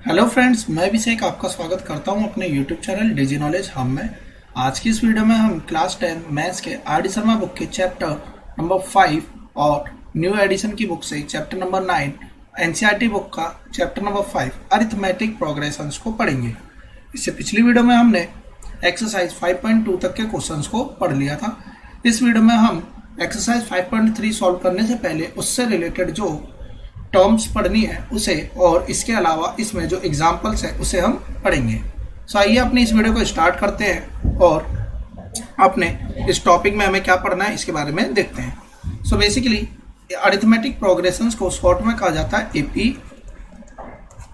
Hello friends, मैं अभिषेक आपका स्वागत करता हूं अपने यूट्यूब चैनल डिजी नॉलेज हम में। आज की इस वीडियो में हम क्लास 10 मैथ्स के आर डी शर्मा बुक के चैप्टर नंबर 5 और न्यू एडिशन की बुक से चैप्टर नंबर 9 एनसीईआरटी बुक का चैप्टर नंबर 5 अरिथमेटिक प्रोग्रेशंस को पढ़ेंगे। इससे पिछली वीडियो में हमने एक्सरसाइज 5.2 तक के क्वेश्चंस को पढ़ लिया था। इस वीडियो में हम एक्सरसाइज 5.3 सॉल्व करने से पहले उससे रिलेटेड जो टर्म्स पढ़नी है उसे और इसके अलावा इसमें जो एग्जाम्पल्स है उसे हम पढ़ेंगे। सो आइए अपनी इस वीडियो को स्टार्ट करते हैं और अपने इस टॉपिक में हमें क्या पढ़ना है इसके बारे में देखते हैं। सो बेसिकली अरिथमेटिक प्रोग्रेशंस को शॉर्ट में कहा जाता है एपी,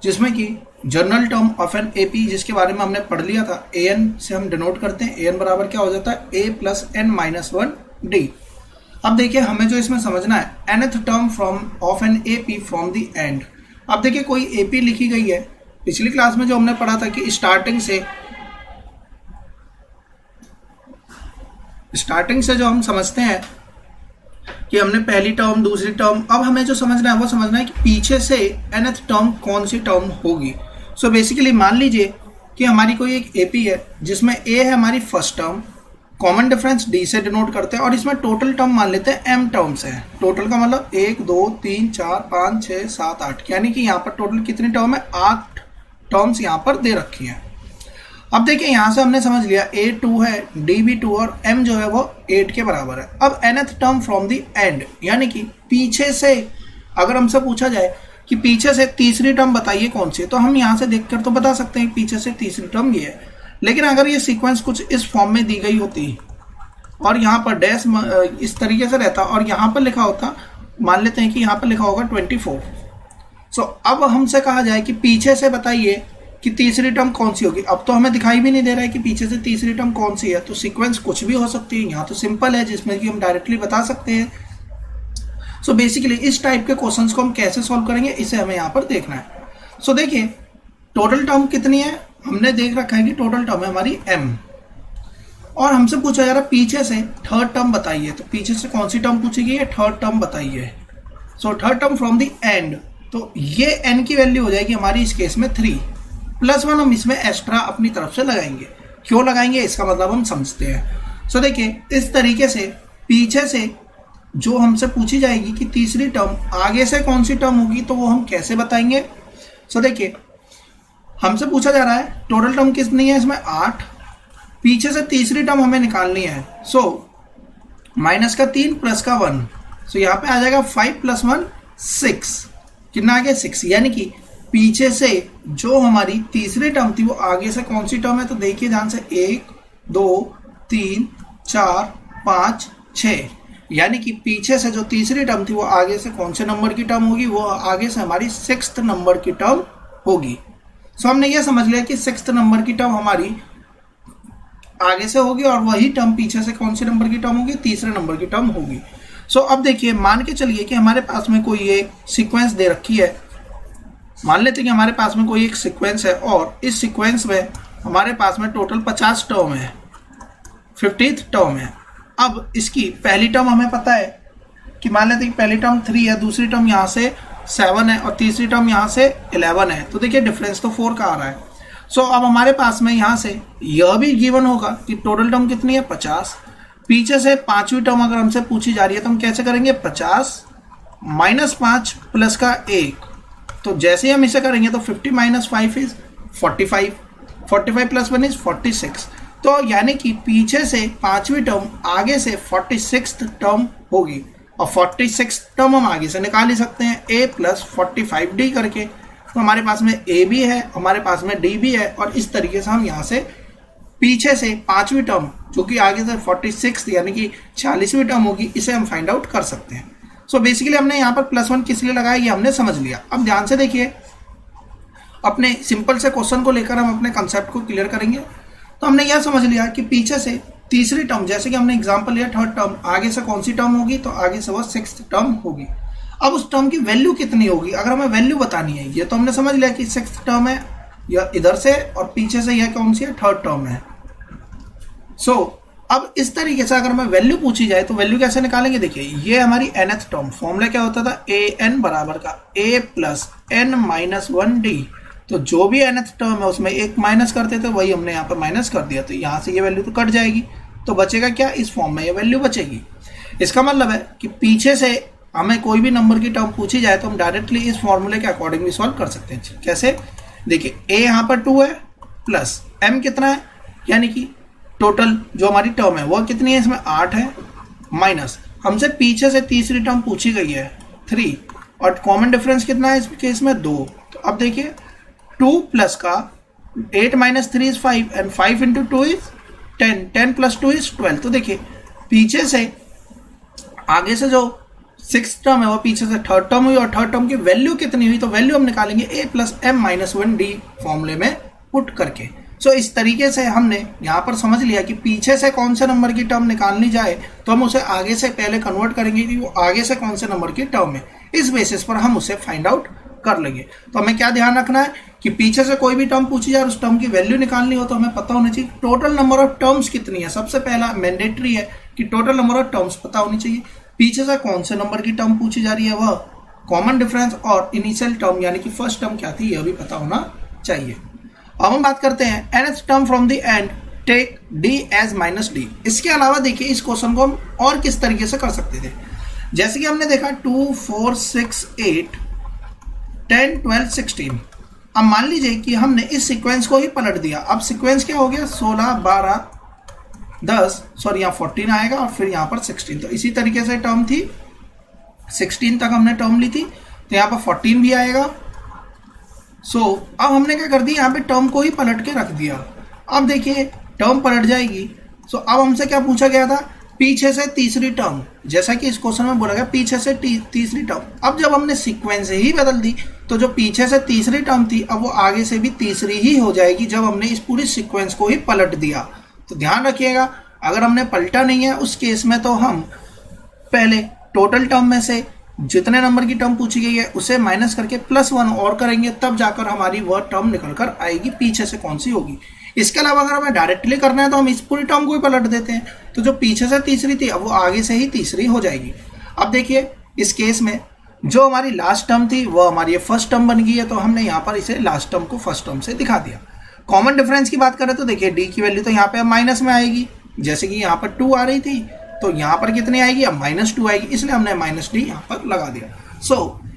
जिसमें कि general term of an AP जिसके बारे में हमने पढ़ लिया था एन से हम डिनोट करते हैं। एन बराबर क्या हो जाता है ए प्लस एन माइनस 1 डी। अब देखिए हमें जो इसमें समझना है nth term from of an AP from the and. अब देखिए कोई एपी लिखी गई है, पिछली क्लास में जो हमने पढ़ा था कि स्टार्टिंग से जो हम समझते हैं कि हमने पहली टर्म दूसरी टर्म, अब हमें जो समझना है वो समझना है कि पीछे से nth टर्म कौन सी टर्म होगी। सो बेसिकली मान लीजिए कि हमारी कोई एक एपी है जिसमें ए है हमारी first term, common difference D से डिनोट करते हैं और इसमें टोटल टर्म मान लेते हैं एम टर्म्स है। टोटल का मतलब 1 2 3 4 5 6 7 8, यानी कि यहाँ पर टोटल कितनी टर्म है 8 टर्म्स यहाँ पर दे रखी हैं। अब देखिए यहाँ से हमने समझ लिया ए 2 है, डी भी 2 और एम जो है वो 8 के बराबर है। अब nth term from the and, यानी कि पीछे से अगर हमसे पूछा जाए कि पीछे से तीसरी टर्म बताइए कौन सी है, तो हम यहाँ से देखकर तो बता सकते हैं पीछे से तीसरी टर्म ये है। लेकिन अगर ये सीक्वेंस कुछ इस फॉर्म में दी गई होती और यहाँ पर डैश इस तरीके से रहता और यहाँ पर लिखा होता, मान लेते हैं कि यहाँ पर लिखा होगा 24। सो अब हमसे कहा जाए कि पीछे से बताइए कि तीसरी टर्म कौन सी होगी। अब तो हमें दिखाई भी नहीं दे रहा है कि पीछे से तीसरी टर्म कौन सी है, तो सीक्वेंस कुछ भी हो सकती है। यहाँ तो सिंपल है जिसमें कि हम डायरेक्टली बता सकते हैं। सो बेसिकली इस टाइप के क्वेश्चंस को हम कैसे सॉल्व करेंगे इसे हमें यहाँ पर देखना है। सो देखिए टोटल टर्म कितनी है, हमने देख रखा है कि टोटल टर्म है हमारी m, और हमसे पूछा जा रहा है पीछे से थर्ड टर्म बताइए। तो पीछे से कौन सी टर्म पूछी गई है, थर्ड टर्म बताइए। So third term from the and, तो ये n की वैल्यू हो जाएगी हमारी इस केस में 3 + 1 हम इसमें एक्स्ट्रा अपनी तरफ से लगाएंगे। क्यों लगाएंगे इसका मतलब हम समझते हैं। सो देखिए इस तरीके से पीछे से जो हमसे पूछी जाएगी कि तीसरी टर्म आगे से कौन सी टर्म होगी तो वो हम कैसे बताएंगे। सो देखिए हमसे पूछा जा रहा है टोटल टर्म कितनी है इसमें 8, पीछे से तीसरी टर्म हमें निकालनी है। सो माइनस का 3 प्लस का 1, सो यहाँ पे आ जाएगा 5 + 1 6, कितना आ गया 6। यानी कि पीछे से जो हमारी तीसरी टर्म थी वो आगे से कौन सी टर्म है, तो देखिए ध्यान से 1 2 3 4 5 6, यानी कि पीछे से जो तीसरी टर्म थी वो आगे से कौन से नंबर की टर्म होगी, वो आगे से हमारी 6th नंबर की टर्म होगी। सो हमने ये समझ लिया कि 6th नंबर की टर्म हमारी आगे से होगी और वही टर्म पीछे से कौन से नंबर की टर्म होगी, तीसरे नंबर की टर्म होगी। सो अब देखिए मान के चलिए कि हमारे पास में कोई एक सीक्वेंस दे रखी है। मान लेते हैं कि हमारे पास में कोई एक सीक्वेंस है और इस सीक्वेंस में हमारे पास में टोटल 50 टर्म है, 50th टर्म है। अब इसकी पहली टर्म हमें पता है कि मान लेते हैं कि पहली टर्म 3 है, दूसरी टर्म यहाँ से 7 है और तीसरी टर्म यहाँ से 11 है। तो देखिए डिफरेंस तो 4 का आ रहा है। सो अब हमारे पास में यहाँ से यह भी गिवन होगा कि टोटल टर्म कितनी है 50। पीछे से पांचवी टर्म अगर हमसे पूछी जा रही है तो हम कैसे करेंगे 50 - 5 प्लस का 1, तो जैसे ही हम इसे करेंगे तो 50 - 5 इज 45, 45 + 1 इज 46। तो यानी कि पीछे से पांचवी टर्म आगे से 46th टर्म होगी और 46 टर्म हम आगे से निकाल ही सकते हैं a + 45d करके। तो हमारे पास में a भी है, हमारे पास में d भी है, और इस तरीके से हम यहाँ से पीछे से पांचवी टर्म जो कि आगे से 46 यानी कि 46वीं टर्म होगी इसे हम फाइंड आउट कर सकते हैं। सो बेसिकली हमने यहाँ पर +1 किस लिए लगाया ये हमने समझ लिया। अब ध्यान से देखिए अपने सिंपल से क्वेश्चन को लेकर हम अपने कंसेप्ट को क्लियर करेंगे। तो हमने यह समझ लिया कि पीछे से तीसरी टर्म, जैसे कि हमने एग्जांपल लिया थर्ड टर्म, आगे से कौन सी टर्म होगी, तो आगे से वो 6th टर्म होगी। अब उस टर्म की वैल्यू कितनी होगी अगर हमें वैल्यू बतानी है, ये तो हमने समझ लिया कि 6th टर्म है या इधर से और पीछे से यह कौन सी है थर्ड टर्म है। सो अब इस तरीके से अगर हमें वैल्यू पूछी जाए तो वैल्यू कैसे निकालेंगे। देखिए ये हमारी nth टर्म, फॉर्मूला क्या होता था a n बराबर का a + n - 1d। तो जो भी nth टर्म है उसमें एक माइनस करते थे, वही हमने यहाँ पर माइनस कर दिया, तो यहाँ से ये वैल्यू तो कट जाएगी, तो बचेगा क्या, इस फॉर्म में ये वैल्यू बचेगी। इसका मतलब है कि पीछे से हमें कोई भी नंबर की टर्म पूछी जाए तो हम डायरेक्टली इस फॉर्मूले के अकॉर्डिंग भी सॉल्व कर सकते हैं। कैसे, देखिए a यहाँ पर 2 है प्लस m कितना है, यानी कि टोटल जो हमारी टर्म है वो कितनी है, इसमें 8 है, माइनस हमसे पीछे से तीसरी टर्म पूछी गई है 3, और कॉमन डिफरेंस कितना है इस केस में 2। तो अब देखिए 2 प्लस का 8 minus 3 is 5 and 5 into 2 is 10, 10 plus 2 is 12। तो देखिए पीछे से आगे से जो 6th टर्म है वो पीछे से 3rd टर्म हुई, और 3rd टर्म की वैल्यू कितनी हुई, तो वैल्यू हम निकालेंगे a plus m minus 1d फॉर्मूले में पुट करके। सो इस तरीके से हमने यहाँ पर समझ लिया कि पीछे से कौन से नंबर की टर्म निकालनी जाए तो हम उसे आगे से पहले कन्वर्ट करेंगे कि वो आगे से कौन से नंबर की टर्म है, इस बेसिस पर हम उसे फाइंड आउट कर लेंगे। तो हमें क्या ध्यान रखना है कि पीछे से कोई भी टर्म पूछी जाए और उस टर्म की वैल्यू निकालनी हो तो हमें पता होना चाहिए टोटल नंबर ऑफ टर्म्स कितनी है। सबसे पहला मैंडेटरी है कि टोटल नंबर ऑफ टर्म्स पता होनी चाहिए, पीछे से कौन से नंबर की टर्म पूछी जा रही है वह, कॉमन डिफरेंस और इनिशियल टर्म यानी कि फर्स्ट टर्म क्या थी यह भी पता होना चाहिए। अब हम बात करते हैं nth term from the end take d as minus d. इसके अलावा देखिए इस क्वेश्चन को हम और किस तरीके से कर सकते थे, जैसे कि हमने देखा 2 4 6 8 10 12 16। अब मान लीजिए कि हमने इस सीक्वेंस को ही पलट दिया, अब सीक्वेंस क्या हो गया 16 12 10, सॉरी यहाँ 14 आएगा और फिर यहाँ पर 16। तो इसी तरीके से टर्म थी 16 तक हमने टर्म ली थी, तो यहाँ पर 14 भी आएगा। अब हमने क्या कर दिया, यहाँ पे टर्म को ही पलट के रख दिया। अब देखिए टर्म पलट जाएगी। अब हमसे क्या पूछा गया था, पीछे से तीसरी टर्म, जैसा कि इस क्वेश्चन में बोला गया पीछे से तीसरी टर्म। अब जब हमने सीक्वेंस ही बदल दी तो जो पीछे से तीसरी टर्म थी अब वो आगे से भी तीसरी ही हो जाएगी जब हमने इस पूरी सीक्वेंस को ही पलट दिया। तो ध्यान रखिएगा, अगर हमने पलटा नहीं है उस केस में तो हम पहले टोटल टर्म में से जितने नंबर की टर्म पूछी गई है उसे माइनस करके +1 और करेंगे, तब जाकर हमारी वह टर्म निकल कर आएगी पीछे से कौन सी होगी। इसके अलावा अगर हमें डायरेक्टली करना है तो हम इस पूरी टर्म को ही पलट देते हैं, तो जो पीछे से तीसरी थी अब वो आगे से ही तीसरी हो जाएगी। अब देखिए इस केस में जो हमारी लास्ट टर्म थी वो हमारी फर्स्ट टर्म बन गई है, तो हमने यहाँ पर इसे लास्ट टर्म को फर्स्ट टर्म से दिखा दिया। कॉमन डिफरेंस की बात करें तो देखिए डी की वैल्यू तो यहाँ पे माइनस में आएगी, जैसे कि यहाँ पर 2 आ रही थी तो यहाँ पर कितनी आएगी, अब -2 आएगी, इसलिए हमने -d यहाँ पर लगा दिया।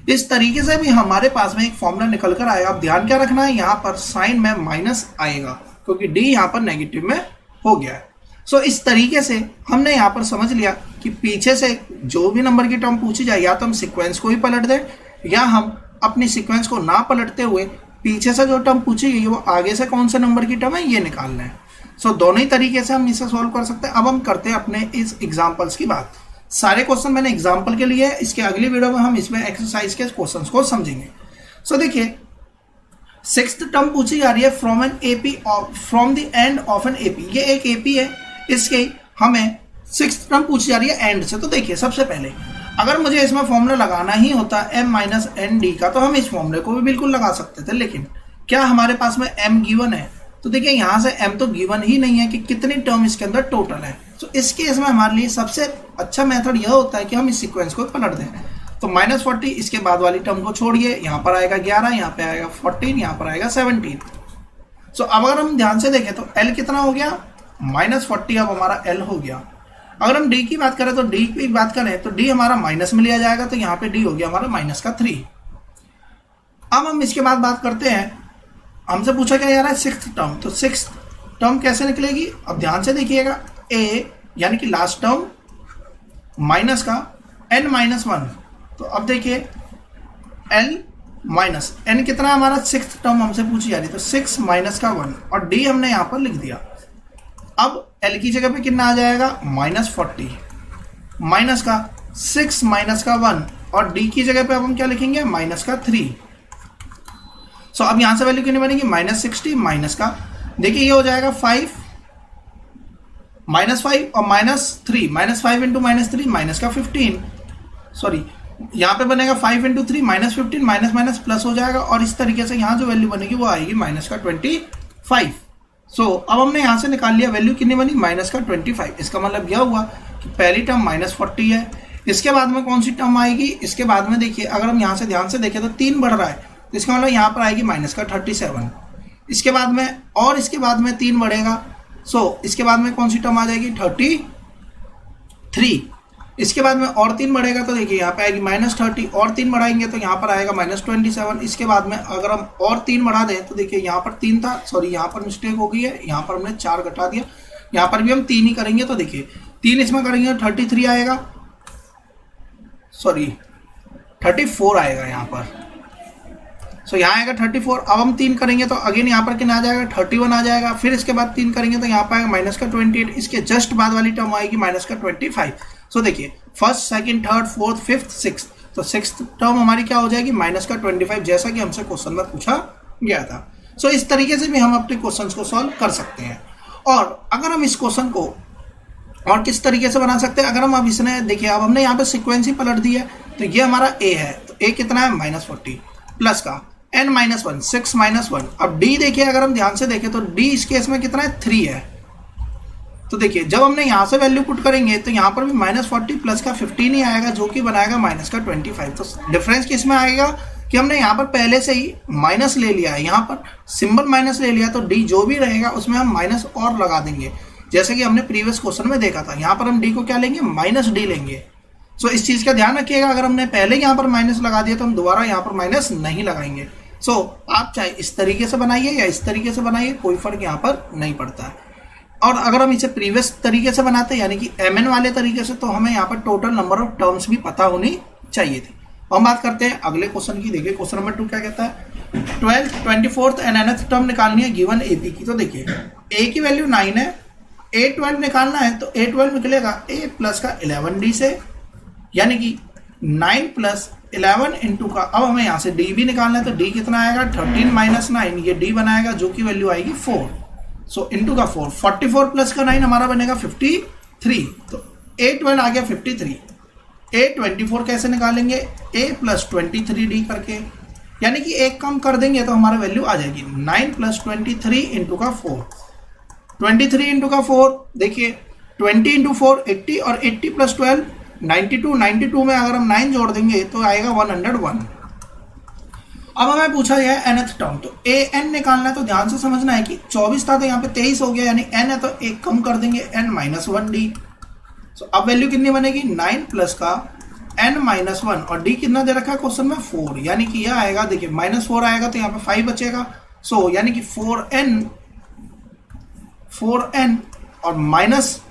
इस तरीके से भी हमारे पास में एक फॉर्मूला निकल कर आएगा। अब ध्यान क्या रखना है, यहाँ पर साइन में माइनस आएगा क्योंकि d यहाँ पर नेगेटिव में हो गया है। इस तरीके से हमने यहाँ पर समझ लिया कि पीछे से जो भी नंबर की टर्म पूछी जाए या तो हम सीक्वेंस को ही पलट दें या हम अपनी सीक्वेंस को ना पलटते हुए पीछे से जो टर्म पूछी गई है वो आगे से कौन से नंबर की टर्म है ये निकालना है। दोनों ही तरीके से हम इसे सॉल्व कर सकते हैं। अब हम करते हैं अपने इस एग्जाम्पल्स की बात। सारे क्वेश्चन मैंने एग्जाम्पल के लिए, इसके अगली वीडियो में हम इसमें एक्सरसाइज के क्वेश्चंस को समझेंगे। देखिए 6th टर्म पूछी जा रही है from an AP, from the end of an AP. ये एक एपी है, इसके हमें 6th टर्म पूछी जा रही है एंड से। तो देखिए सबसे पहले अगर मुझे इसमें फॉर्मूला लगाना ही होता m माइनस एन डी का तो हम इस फॉर्मूले को भी बिल्कुल लगा सकते थे, लेकिन क्या हमारे पास में m गिवन है? तो देखिए यहाँ से m तो गिवन ही नहीं है कि कितनी टर्म इसके अंदर टोटल है। इस केस में हमारे लिए सबसे अच्छा मेथड यह होता है कि हम इस सीक्वेंस को पलट दें। तो -40 इसके बाद वाली टर्म को छोड़िए, यहाँ पर आएगा 11, यहाँ पे आएगा 14, यहाँ पर आएगा 17। अब अगर हम ध्यान से देखें तो l कितना हो गया, -40 अब हमारा l हो गया। अगर हम d की बात करें तो d की बात करें तो d हमारा माइनस में लिया जाएगा, तो यहाँ पे d हो गया हमारा -3। अब हम इसके बाद बात करते हैं, हमसे पूछा क्या जा रहा है 6th टर्म। तो 6th टर्म कैसे निकलेगी, अब ध्यान से देखिएगा, a यानी कि लास्ट टर्म माइनस का n-1। तो अब देखिए l माइनस n कितना हमारा 6th टर्म हमसे पूछी जा रही है, तो 6 माइनस का 1 और d हमने यहाँ पर लिख दिया। अब l की जगह पे कितना आ जाएगा -40 माइनस का 6 माइनस का 1 और d की जगह पे अब हम क्या लिखेंगे -3। अब यहां से वैल्यू कितनी बनेगी -60 माइनस का, देखिए ये हो जाएगा 5 -5 और -3, -5 इंटू -3 माइनस का 15, सॉरी यहाँ पे बनेगा 5 इंटू 3 -15, माइनस माइनस प्लस हो जाएगा और इस तरीके से यहाँ जो वैल्यू बनेगी वो आएगी -25। अब हमने यहाँ से निकाल लिया वैल्यू कितनी बनी -25। इसका मतलब यह हुआ कि पहली टर्म -40 है। इसके बाद में कौन सी टर्म आएगी, इसके बाद में देखिए अगर हम यहाँ से ध्यान से देखें तो 3 बढ़ रहा है, तो इसका मतलब यहाँ पर आएगी माइनस का 37। इसके बाद में और इसके बाद में 3 बढ़ेगा, सो इसके बाद में कौन सी टर्म आ जाएगी 33। इसके बाद में और 3 बढ़ेगा तो देखिए यहाँ पे आएगी -30, और 3 बढ़ाएंगे तो यहाँ पर आएगा -27। इसके बाद में अगर हम और 3 बढ़ा दें तो देखिए यहाँ पर 3 था, सॉरी यहाँ पर मिस्टेक हो गई है, यहाँ पर हमने 4 घटा दिया, यहाँ पर भी हम 3 ही करेंगे तो देखिए 3 इसमें करेंगे 33 आएगा, सॉरी 34 आएगा यहाँ पर। सो यहाँ आएगा 34। अब हम 3 करेंगे तो अगेन यहाँ पर कितना आ जाएगा 31 आ जाएगा। फिर इसके बाद 3 करेंगे तो यहाँ पर आएगा माइनस का 28। इसके जस्ट बाद वाली टर्म आएगी माइनस का 25। सो देखिए first, second, third, fourth, fifth, sixth, तो सिक्स्थ टर्म हमारी क्या हो जाएगी माइनस का 25, जैसा कि हमसे क्वेश्चन में पूछा गया था। सो इस तरीके से भी हम अपने क्वेश्चन को सॉल्व कर सकते हैं। और अगर हम इस क्वेश्चन को और किस तरीके से बना सकते हैं, अगर हम अब इसने देखिए अब हमने यहाँ पे सीक्वेंस ही पलट दी है, तो ये हमारा ए है, तो ए कितना है -40 प्लस का n-1 6 -1। अब d देखिए अगर हम ध्यान से देखें तो d इस केस में कितना है 3 है। तो देखिए जब हमने यहाँ से वैल्यू पुट करेंगे तो यहाँ पर भी -40 प्लस का 15 ही आएगा, जो कि बनाएगा माइनस का 25। तो डिफरेंस किस में आएगा कि हमने यहाँ पर पहले से ही माइनस ले लिया है, यहाँ पर सिंबल माइनस ले लिया, तो d जो भी रहेगा उसमें हम माइनस और लगा देंगे, जैसे कि हमने प्रीवियस क्वेश्चन में देखा था। यहाँ पर हम d को क्या लेंगे -d लेंगे। सो इस चीज़ का ध्यान रखिएगा, अगर हमने पहले यहाँ पर माइनस लगा दिया तो हम दोबारा यहाँ पर माइनस नहीं लगाएंगे। सो आप चाहे इस तरीके से बनाइए या इस तरीके से बनाइए, कोई फर्क यहाँ पर नहीं पड़ता है। और अगर हम इसे प्रीवियस तरीके से बनाते हैं यानी कि mn वाले तरीके से, तो हमें यहाँ पर टोटल नंबर ऑफ टर्म्स भी पता होनी चाहिए थी। हम बात करते हैं अगले क्वेश्चन की। देखिए क्वेश्चन नंबर 2 क्या कहता है, 12th, 24th and nth term निकालनी है गिवन AP की। तो देखिए a की वैल्यू 9 है, a12 निकालना है, तो a12 निकलेगा a प्लस का 11d से, यानी कि 9 प्लस 11 इंटू का, अब हमें यहाँ से d भी निकालना है, तो d कितना आएगा 13 माइनस 9, ये d बनाएगा जो कि वैल्यू आएगी 4। सो इंटू का 4, 44 प्लस का 9 हमारा बनेगा 53। तो a12 आ गया 53। a24 कैसे निकालेंगे, a प्लस 23d करके, यानी कि एक कम कर देंगे तो हमारा वैल्यू आ जाएगी 9 प्लस 23 इंटू का 4। 23 इंटू का 4, देखिए 20 इंटू 4 80, और 80 प्लस 12 92। 92 में अगर हम 9 जोड़ देंगे तो आएगा 101। अब हमें पूछा गया है nth टर्म, तो an निकालना है, तो ध्यान से समझना है कि 24 था तो यहाँ पे 23 हो गया, यानी n है तो एक कम कर देंगे n-1d। सो अब वैल्यू कितनी बनेगी 9 प्लस का n-1, और d कितना दे रखा है क्वेश्चन में 4, यानी कि यह आएगा, देखिए -4 आएगा तो यहाँ पे 5 बचेगा। सो यानी कि 4n और माइनस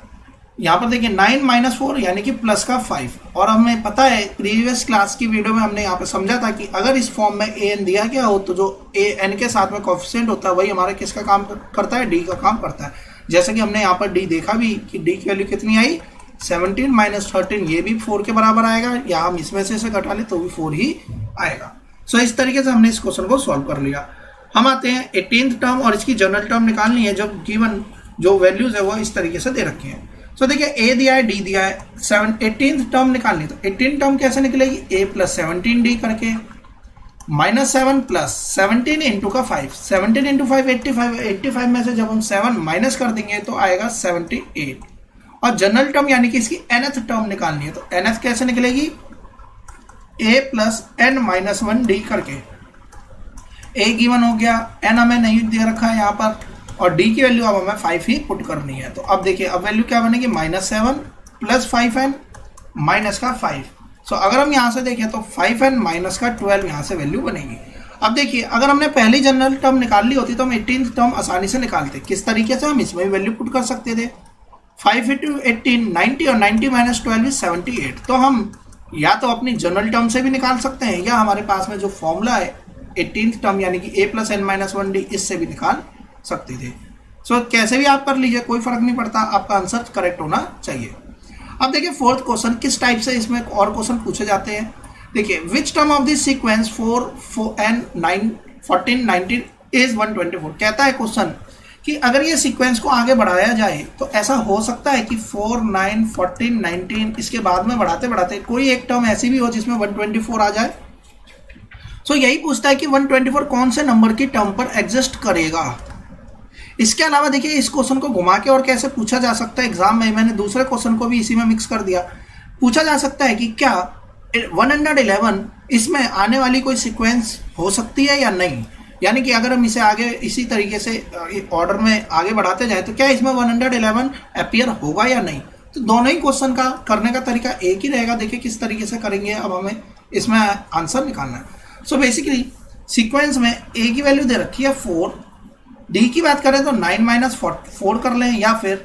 यहाँ पर देखिए 9 माइनस 4 यानी कि प्लस का 5। और हमें पता है प्रीवियस क्लास की वीडियो में हमने यहाँ पे समझा था कि अगर इस फॉर्म में an दिया गया हो तो जो an के साथ में कोएफिशिएंट होता है वही हमारा किसका काम करता है, d का काम करता है। जैसे कि हमने यहाँ पर d देखा भी कि d की वैल्यू कितनी आई 17 माइनस 13, ये भी 4 के बराबर आएगा, या हम इसमें से इसे घटा ले तो भी 4 ही आएगा। सो इस तरीके से हमने इस क्वेश्चन को सॉल्व कर लिया। हम आते हैं 18th टर्म, और इसकी जनरल टर्म निकालनी है जब गिवन जो वैल्यूज है वो इस तरीके से दे रखी है। सो देखिए a दिया है, d दिया है, 18th टर्म निकालनी, तो 18th टर्म कैसे निकलेगी, a प्लस 17d करके, -7 प्लस 17 इंटू का 5, 17 इंटू 5 85, 85 में से जब हम 7 माइनस कर देंगे तो आएगा 78। और जनरल टर्म यानी कि इसकी nth टर्म निकालनी है, तो nth कैसे निकलेगी, a प्लस n-1d करके, a गिवन हो गया, n हमें नहीं दे रखा है यहाँ पर, और d की वैल्यू अब हमें 5 ही पुट करनी है। तो अब देखिए अब वैल्यू क्या बनेगी, -7 प्लस 5n माइनस का 5। सो अगर हम यहाँ से देखें तो 5n माइनस का 12 यहाँ से वैल्यू बनेगी। अब देखिए अगर हमने पहली जनरल टर्म निकाल ली होती तो हम 18th टर्म आसानी से निकालते। किस तरीके से, हम इसमें वैल्यू पुट कर सकते थे, 5 इंटू 18 90, और 90 माइनस 12 इज 78। तो हम या तो अपनी जनरल टर्म से भी निकाल सकते हैं, या हमारे पास में जो फॉर्मूला है 18th टर्म यानी कि a प्लस n-1d, इससे भी निकाल सकते थे। सो कैसे भी आप कर लीजिए, कोई फर्क नहीं पड़ता, आपका आंसर करेक्ट होना चाहिए। अब देखिए फोर्थ क्वेश्चन, किस टाइप से इसमें और क्वेश्चन पूछे जाते हैं। देखिए which term of this sequence 4 and 9 14 19 is 124। कहता है क्वेश्चन कि अगर ये सीक्वेंस को आगे बढ़ाया जाए तो ऐसा हो सकता है कि 4 9 14 19 इसके बाद में बढ़ाते बढ़ाते कोई एक टर्म ऐसी भी हो जिसमें 124 आ जाए। सो यही पूछता है कि 124 कौन से नंबर की टर्म पर एग्जिस्ट करेगा। इसके अलावा देखिए इस क्वेश्चन को घुमा के और कैसे पूछा जा सकता है एग्जाम में, मैंने दूसरे क्वेश्चन को भी इसी में मिक्स कर दिया। पूछा जा सकता है कि क्या 111 इसमें आने वाली कोई सीक्वेंस हो सकती है या नहीं, यानी कि अगर हम इसे आगे इसी तरीके से ऑर्डर में आगे बढ़ाते जाए तो क्या इसमें 111 अपीयर होगा या नहीं। तो दोनों ही क्वेश्चन का करने का तरीका एक ही रहेगा। देखिए किस तरीके से करेंगे, अब हमें इसमें आंसर निकालना है। सो बेसिकली सीक्वेंस में ए की वैल्यू दे रखी है 4, डी की बात करें तो 9 माइनस 4 कर लें या फिर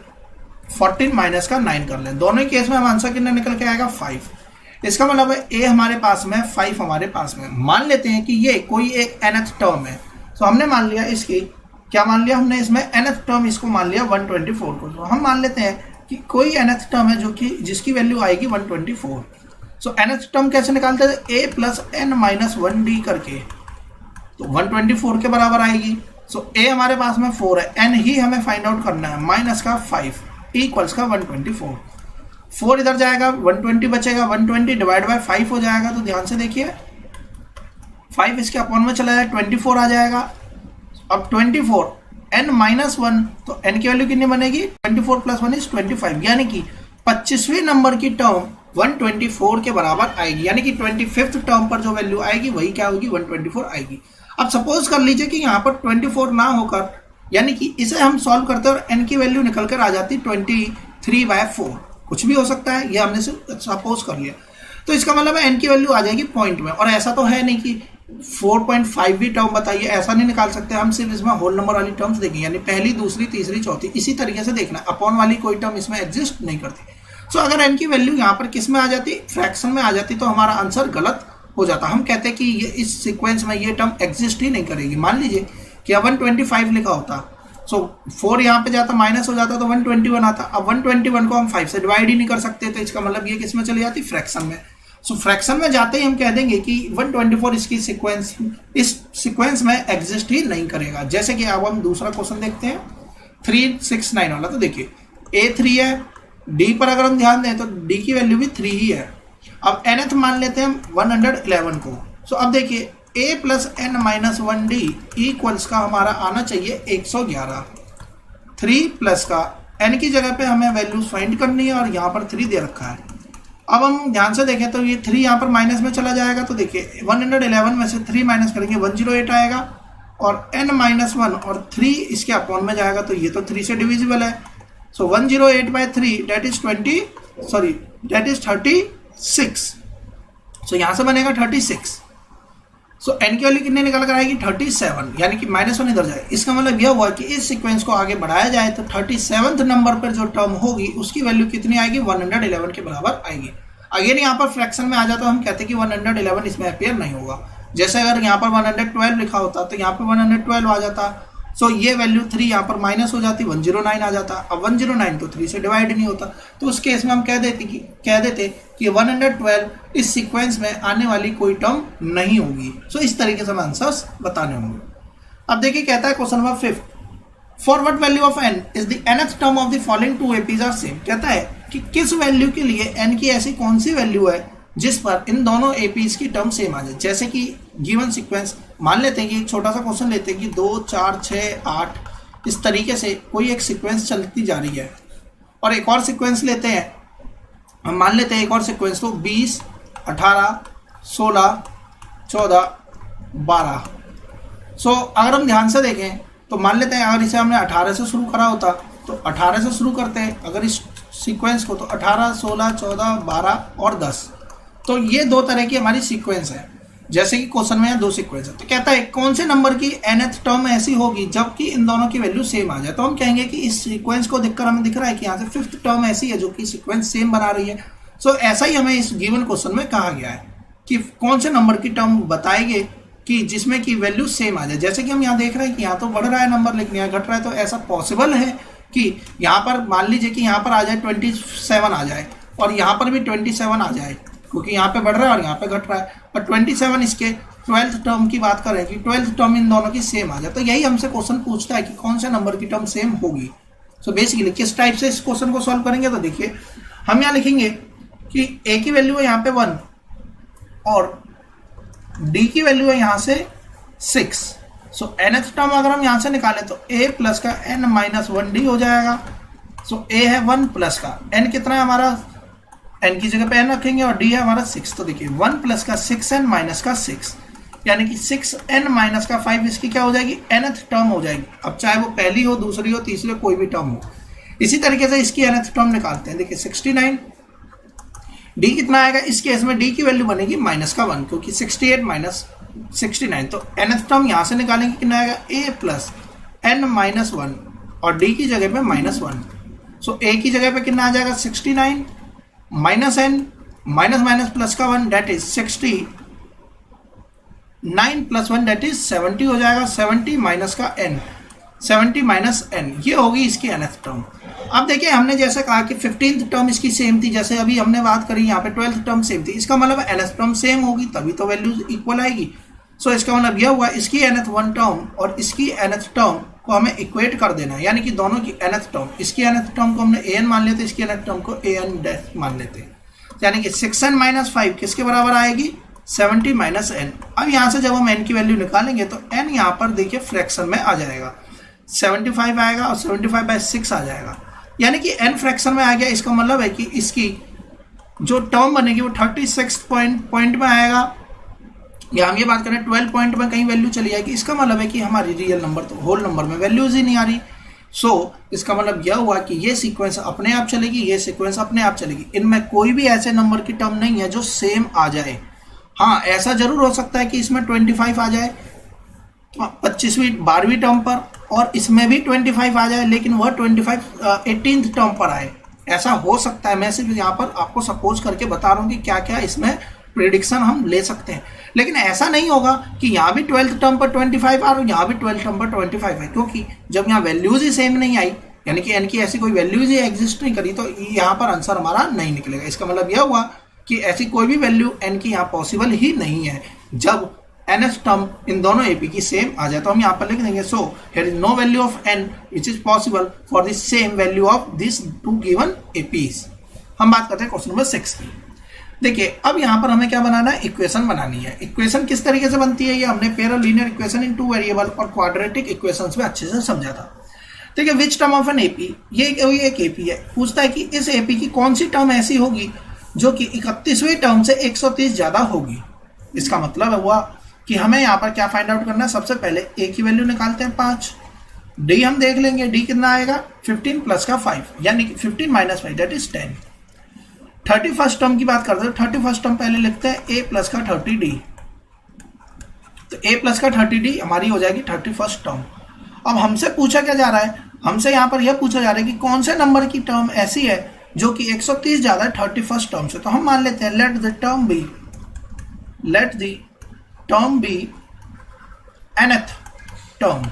14 माइनस का 9 कर लें। दोनों ही केस में हम आंसर कितना निकल के आएगा 5। इसका मतलब है ए हमारे पास में 5 हमारे पास में। मान लेते हैं कि ये कोई एक nth टर्म है, तो हमने मान लिया इसकी क्या मान लिया हमने इसमें nth टर्म इसको मान लिया 124 को। तो हम मान लेते हैं कि कोई nth टर्म है जो कि जिसकी वैल्यू आएगी 124। सो nth टर्म कैसे निकालते हैं, a plus n minus 1d करके, तो 124 के बराबर आएगी। सो a हमारे पास में 4 है, n ही हमें फाइंड आउट करना है, माइनस का 5 इक्वल्स का 124। 4 इधर जाएगा, 120 बचेगा, 120 डिवाइड बाय 5 हो जाएगा। तो ध्यान से देखिए 5 इसके अपॉन में चला जाए, 24 आ जाएगा। अब 24 n माइनस 1, तो n की वैल्यू कितनी बनेगी, 24 प्लस 1 इज 25, यानी कि 25वें नंबर की टर्म 124 के बराबर आएगी, यानी कि 25th टर्म पर जो वैल्यू आएगी वही क्या होगी, 124 आएगी। अब सपोज कर लीजिए कि यहाँ पर 24 ना होकर, यानी कि इसे हम सॉल्व करते हैं और n की वैल्यू निकल कर आ जाती 23/4, कुछ भी हो सकता है, ये हमने सपोज कर लिया। तो इसका मतलब है n की वैल्यू आ जाएगी पॉइंट में, और ऐसा तो है नहीं कि 4.5 भी टर्म बताइए, ऐसा नहीं निकाल सकते हम। सिर्फ इसमें होल नंबर वाली टर्म्स देखेंगे, यानी पहली, दूसरी, तीसरी, चौथी, इसी तरीके से देखना। अपॉन वाली कोई टर्म इसमें एग्जिस्ट नहीं करती। सो अगर n की वैल्यू यहाँ पर किस में आ जाती, फ्रैक्शन में आ जाती, तो हमारा आंसर गलत हो जाता। हम कहते हैं कि ये इस सीक्वेंस में ये टर्म एग्जिस्ट ही नहीं करेगी। मान लीजिए कि 125 लिखा होता, सो 4 यहाँ पे जाता, माइनस हो जाता तो 121 आता। अब 121 को हम 5 से डिवाइड ही नहीं कर सकते, तो इसका मतलब ये किस में चली जाती, फ्रैक्शन में। सो फ्रैक्शन में जाते ही हम कह देंगे कि 124 इसकी सीक्वेंस इस सीक्वेंस में एग्जिस्ट ही नहीं करेगा। जैसे कि अब हम दूसरा क्वेश्चन देखते हैं 369 वाला। तो देखिए a 3 है, d पर अगर हम ध्यान दें तो d की वैल्यू भी 3 ही है। अब nth मान लेते हैं हम 111 को। सो अब देखिए a plus n minus 1d equals का हमारा आना चाहिए 111। 3 प्लस का n की जगह पे हमें वैल्यूज फाइंड करनी है और यहाँ पर 3 दे रखा है। अब हम ध्यान से देखें तो ये 3 यहाँ पर माइनस में चला जाएगा, तो देखिए 111 में से 3 माइनस करेंगे 108 आएगा, और n माइनस 1 और 3 इसके अपॉन में जाएगा, तो ये तो 3 से डिविजिबल है। सो 108/3 दैट इज 36। सो यहाँ से बनेगा 36। सो n की वैल्यू कितने निकल कर आएगी, 37, यानी कि -1 इधर जाए। इसका मतलब यह हुआ कि इस सीक्वेंस को आगे बढ़ाया जाए तो 37वें नंबर पर जो टर्म होगी उसकी वैल्यू कितनी आएगी, 111 के बराबर आएगी। अगेन यहाँ पर फ्रैक्शन में आ जाता तो हम कहते कि 111 इसमें अपीयर नहीं होगा। जैसे अगर यहाँ पर 112 लिखा होता तो यहाँ पर 112 आ जाता। सो ये वैल्यू 3 यहाँ पर माइनस हो जाती, 109 आ जाता। अब 109 तो 3 से डिवाइड नहीं होता, तो उस केस में हम कह देते कि 112 इस सीक्वेंस में आने वाली कोई टर्म नहीं होगी। सो इस तरीके से हम आंसर्स बताने होंगे। अब देखिए कहता है question number 5, for what value of n is the nth term of the following two APs are same. कहता है कि किस वैल्यू के लिए n की ऐसी कौन सी वैल्यू है जिस पर इन दोनों एपीज की टर्म सेम आ जाए। जैसे कि गिवन सीक्वेंस मान लेते हैं कि एक छोटा सा क्वेश्चन लेते हैं कि 2 4 6 8 इस तरीके से कोई एक सीक्वेंस चलती जा रही है, और एक और सीक्वेंस लेते हैं, हम मान लेते हैं एक और सीक्वेंस तो 20 18 16 14 12। सो अगर हम ध्यान से देखें तो मान लेते हैं अगर इसे हमने 18 से शुरू करा होता तो 18 से शुरू करते हैं अगर इस सीक्वेंस को, तो 18 16 14 12 और 10। तो ये दो तरह की हमारी सीक्वेंस है, जैसे कि क्वेश्चन में यहाँ 2 सीक्वेंस है। तो कहता है कौन से नंबर की nth टर्म ऐसी होगी जबकि इन दोनों की वैल्यू सेम आ जाए। तो हम कहेंगे कि इस सीक्वेंस को देखकर हमें दिख रहा है कि यहाँ से 5th टर्म ऐसी है जो कि सीक्वेंस सेम बना रही है। सो ऐसा ही हमें इस गिवन क्वेश्चन में कहा गया है कि कौन से नंबर की टर्म बताएंगे कि जिसमें की वैल्यू सेम आ जाए। जैसे कि हम यहाँ देख रहे हैं कि यहाँ तो बढ़ रहा है नंबर लेकिन यहाँ घट रहा है, तो ऐसा पॉसिबल है कि यहाँ पर मान लीजिए कि यहाँ पर आ जाए 27 आ जाए और यहाँ पर भी 27 आ जाए, क्योंकि यहाँ पे बढ़ रहा है और यहाँ पे घट रहा है। और 27 इसके 12th टर्म की बात करें कि 12th टर्म इन दोनों की सेम आ जाए, तो यही हमसे क्वेश्चन पूछता है कि कौन से नंबर की टर्म सेम होगी। सो बेसिकली किस टाइप से इस क्वेश्चन को सॉल्व करेंगे, तो देखिए हम यहाँ लिखेंगे कि a की वैल्यू है यहाँ पे 1 और d की वैल्यू है यहाँ से 6। सो nth टर्म अगर हम यहाँ से निकालें तो a प्लस का n माइनस 1d हो जाएगा। सो a है 1 प्लस का n कितना है हमारा, n की जगह पे n रखेंगे और d है हमारा 6। तो देखिए 1 प्लस का 6n माइनस का 6, यानी कि 6n माइनस का 5 इसकी क्या हो जाएगी, nth टर्म हो जाएगी। अब चाहे वो पहली हो, दूसरी हो, तीसरी हो, कोई भी टर्म हो। इसी तरीके से इसकी nth टर्म निकालते हैं। देखिए 69, d कितना आएगा, इस केस में d की वैल्यू बनेगी माइनस का 1, क्योंकि 68 माइनस 69, तो nth टर्म यहाँ से निकालेंगे, कितना आएगा a प्लस n माइनस 1 और d की जगह पे माइनस 1। सो a की जगह पे कितना आ जाएगा 69 minus n minus minus plus का 1 that is 69 plus 1 that is 70 हो जाएगा। 70 माइनस का n, 70 माइनस n, ये होगी इसकी nth टर्म। अब देखिए हमने जैसे कहा कि 15th टर्म इसकी सेम थी, जैसे अभी हमने बात करी यहाँ पे 12th टर्म सेम थी, इसका मतलब nth टर्म सेम होगी तभी तो वैल्यूज इक्वल आएगी। सो इसका मतलब यह हुआ इसकी nth वन टर्म और इसकी nth टर्म को हमें इक्वेट कर देना है, यानी कि दोनों की nth टर्म, इसकी nth टर्म को हमने an मान लेते, इसकी nth टर्म को an डैश मान लेते, यानी कि 6n माइनस 5 किसके बराबर आएगी, 70 माइनस n। अब यहाँ से जब हम n की वैल्यू निकालेंगे तो n यहाँ पर देखिए फ्रैक्शन में आ जाएगा, 75 आएगा और 75/6 आ जाएगा, यानी कि n फ्रैक्शन में आ गया। इसका मतलब है कि इसकी जो टर्म बनेगी वो 36 पॉइंट में आएगा, या हम ये बात करें 12 पॉइंट में कहीं वैल्यू चली जाएगी। इसका मतलब है कि हमारी रियल नंबर तो होल नंबर में वैल्यूज ही नहीं आ रही। सो इसका मतलब यह हुआ कि ये सीक्वेंस अपने आप चलेगी, ये सीक्वेंस अपने आप चलेगी, इनमें कोई भी ऐसे नंबर की टर्म नहीं है जो सेम आ जाए। हाँ, ऐसा जरूर हो सकता है कि इसमें 25 आ जाए 25वीं 12वीं टर्म पर, और इसमें भी 25 आ जाए लेकिन वह 25 18th टर्म पर आए, ऐसा हो सकता है। मैं सिर्फ यहाँ पर आपको सपोज करके बता रहा हूँ कि क्या क्या इसमें प्रेडिक्शन हम ले सकते हैं, लेकिन ऐसा नहीं होगा कि यहाँ भी 12th टर्म पर 25 और यहाँ भी 12th टर्म पर 25 है, क्योंकि जब यहाँ वैल्यूज ही सेम नहीं आई, यानी कि n की ऐसी कोई वैल्यूज ही एग्जिस्ट नहीं करी, तो यहाँ पर आंसर हमारा नहीं निकलेगा। इसका मतलब यह हुआ कि ऐसी कोई भी वैल्यू n की यहाँ पॉसिबल ही नहीं है जब nth टर्म इन दोनों AP की सेम आ जाए। तो हम यहाँ पर लिख देंगे, so here is no value of n which is possible for the same value of this two given APs। हम बात करते हैं क्वेश्चन नंबर 6 की। देखिए अब यहाँ पर हमें क्या बनाना है, इक्वेशन बनानी है। इक्वेशन किस तरीके से बनती है, ये हमने पेयर और लीनियर इक्वेशन इन 2 वेरिएबल और क्वाड्रेटिक इक्वेशंस में अच्छे से समझा था। देखिए which term of an AP, ये एक AP है, पूछता है कि इस AP की कौन सी टर्म ऐसी होगी जो कि 31वीं टर्म से 130 ज्यादा होगी। इसका मतलब हुआ कि हमें यहाँ पर क्या फाइंड आउट करना है, सबसे पहले A की वैल्यू निकालते हैं 5, D हम देख लेंगे, D कितना आएगा 15 प्लस का 5, यानी कि 15 minus 5 that is 10। 31st term की बात करते हैं, 31st टर्म पहले लिखते हैं A प्लस का 30D, तो A प्लस का 30D हमारी हो जाएगी 31st टर्म। अब हमसे पूछा क्या जा रहा है, हमसे यहाँ पर यह पूछा जा रहा है कि कौन से नंबर की टर्म ऐसी है जो कि 130 ज्यादा है 31st टर्म से। तो हम मान लेते हैं let the term be nth term,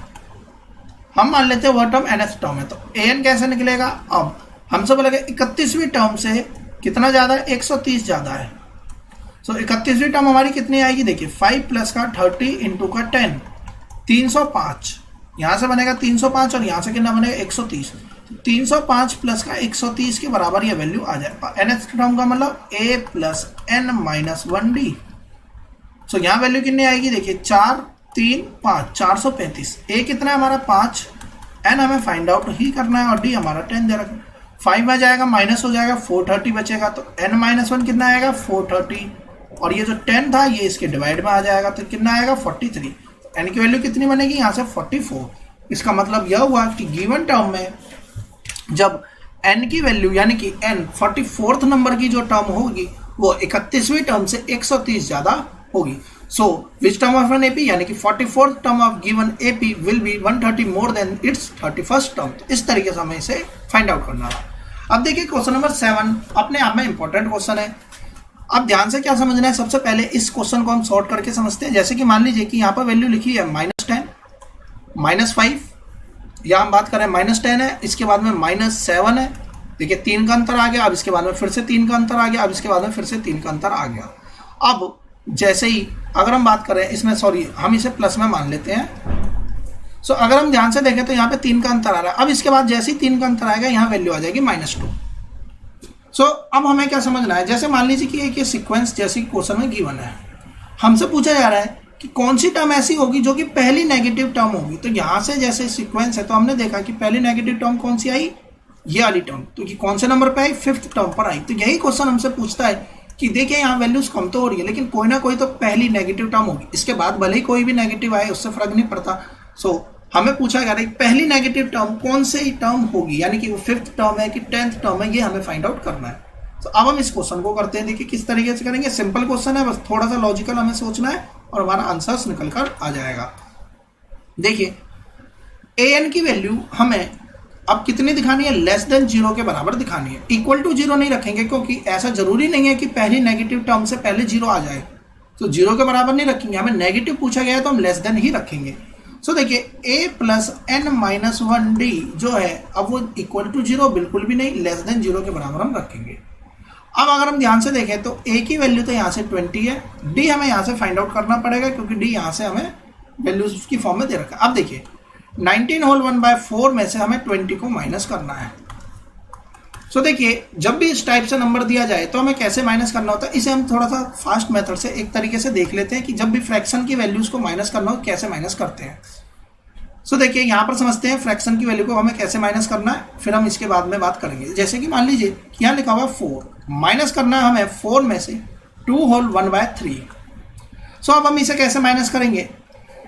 हम मान लेते हैं वह टर्म nth टर्म है। तो an कैसे निकलेगा, अब हमसे बोलेगा 31वीं टर्म से कितना ज्यादा है, 130 ज्यादा है। सो 31वीं टर्म हमारी कितनी आएगी, देखिए 5 प्लस का 30 इंटू का 10, 305, यहां से बनेगा 305 और यहां से कितना बनेगा 130, 305 प्लस का 130 के बराबर ये वैल्यू आ जाए। nth टर्म का मतलब a plus n minus 1d। सो यहाँ वैल्यू कितनी आएगी, देखिए 4 3 5 435, a कितना है हमारा 5, n हमें फाइंड आउट ही करना है और d हमारा 10 दे रखा है। 5 आ जाएगा माइनस हो जाएगा 430 बचेगा, तो n माइनस 1 कितना आएगा 430, और ये जो 10 था ये इसके डिवाइड में आ जाएगा, तो कितना आएगा 43। n की वैल्यू कितनी बनेगी यहाँ से 44। इसका मतलब यह हुआ कि गिवन टर्म में जब n की वैल्यू यानी कि n 44th नंबर की जो टर्म होगी वो 31वीं टर्म से 130 ज्यादा होगी। So which term of an AP, यानी कि 44th term of given AP will be 130 more than its 31st term. तो इस तरीके से हमें इसे फाइंड आउट करना है। अब देखिए क्वेश्चन नंबर 7 अपने आप में इंपॉर्टेंट क्वेश्चन है। अब ध्यान से क्या समझना है, सबसे पहले इस क्वेश्चन को हम सॉर्ट करके समझते हैं। जैसे कि मान लीजिए कि यहाँ पर वैल्यू लिखी है -10 -5, या हम बात करें -10 है, इसके बाद में -7 है, देखिए 3 का अंतर आ गया, अब इसके बाद में फिर से 3 का अंतर आ गया, अब इसके बाद में फिर से 3 का अंतर आ गया। अब जैसे ही अगर हम बात करें इसमें, सॉरी हम इसे प्लस में मान लेते हैं। सो अगर हम ध्यान से देखें तो यहाँ पे 3 का अंतर आ रहा है, अब इसके बाद जैसे ही 3 का अंतर आएगा यहाँ वैल्यू आ जाएगी -2। सो अब हमें क्या समझना है, जैसे मान लीजिए कि एक ये सीक्वेंस जैसे क्वेश्चन में गिवन है, हमसे पूछा जा रहा है कि कौन सी टर्म ऐसी होगी जो कि पहली नेगेटिव टर्म होगी। तो यहाँ से जैसे सीक्वेंस है तो हमने देखा कि पहली नेगेटिव टर्म कौन सी आई, ये वाली टर्म, तो कि कौन से नंबर पे आई 5th टर्म पर आई। तो यही क्वेश्चन हमसे पूछता है कि देखिए यहाँ वैल्यूज कम तो हो रही है लेकिन कोई ना कोई तो पहली नेगेटिव टर्म होगी, इसके बाद भले ही कोई भी नेगेटिव आए उससे फर्क नहीं पड़ता। सो हमें पूछा जा रहा है पहली नेगेटिव टर्म कौन सी टर्म होगी, यानी कि वो 5th टर्म है कि 10th टर्म है, ये हमें फाइंड आउट करना है। तो अब हम इस क्वेश्चन को करते हैं। देखिए किस तरीके से करेंगे, सिंपल क्वेश्चन है, बस थोड़ा सा लॉजिकल हमें सोचना है और हमारा आंसर्स निकल कर आ जाएगा। देखिए an की वैल्यू हमें अब कितनी दिखानी है, लेस देन 0 के बराबर दिखानी है। इक्वल टू 0 नहीं रखेंगे क्योंकि ऐसा जरूरी नहीं है कि पहली नेगेटिव टर्म से पहले 0 आ जाए, तो 0 के बराबर नहीं रखेंगे, हमें नेगेटिव पूछा गया है तो हम लेस देन ही रखेंगे। सो देखिए a plus n minus 1d जो है अब वो इक्वल टू 0 बिल्कुल भी नहीं, लेस देन 0 के बराबर हम रखेंगे। अब अगर हम ध्यान से देखें तो a की वैल्यू तो यहाँ से 20 है, d हमें यहाँ से फाइंड आउट करना पड़ेगा क्योंकि d यहाँ से हमें वैल्यूज की फॉर्म में दे रखा है। अब देखिए 19 होल 1/4 में से हमें 20 को माइनस करना है। सो देखिए जब भी इस टाइप से नंबर दिया जाए तो हमें कैसे माइनस करना होता है, इसे हम थोड़ा सा फास्ट मेथड से एक तरीके से देख लेते हैं कि जब भी फ्रैक्शन की वैल्यूज को माइनस करना हो कैसे माइनस करते हैं। सो देखिए यहाँ पर समझते हैं फ्रैक्शन की वैल्यू को हमें कैसे माइनस करना है, फिर हम इसके बाद में बात करेंगे। जैसे कि मान लीजिए कि यहाँ लिखा हुआ 4, माइनस करना है हमें 4 में से 2 होल 1/3। सो अब हम इसे कैसे माइनस करेंगे,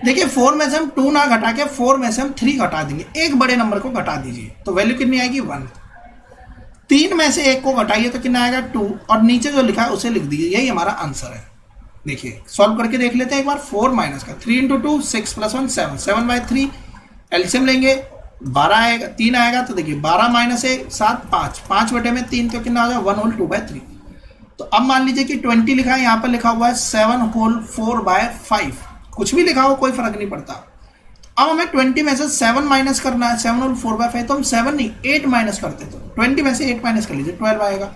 देखिए 4 में से हम 2 ना घटा के 4 में से हम 3 घटा देंगे, एक बड़े नंबर को घटा दीजिए तो वैल्यू कितनी आएगी 1। 3 में से 1 को घटाइए तो कितना आएगा 2 और नीचे जो लिखा है उसे लिख दीजिए, यही हमारा आंसर है। देखिए सॉल्व करके देख लेते हैं एक बार। 4 माइनस का 3 × 2 6 + 1 7, 7/3 एलसीएम लेंगे 12 आएगा, 3 आएगा तो देखिए 12 माइनस 1 7 5, 5/3 तो कितना आ जाएगा 1 होल 2/3। तो अब मान लीजिए कि 20 लिखा है, यहाँ पर लिखा हुआ है 7 होल 4/5, कुछ भी लिखा हो कोई फर्क नहीं पड़ता। अब हमें 20 में से 7 माइनस करना है, 7 होल 4/5, तो हम 7 नहीं 8 माइनस करते तो 20 में से 8 माइनस कर लीजिए 12 आएगा।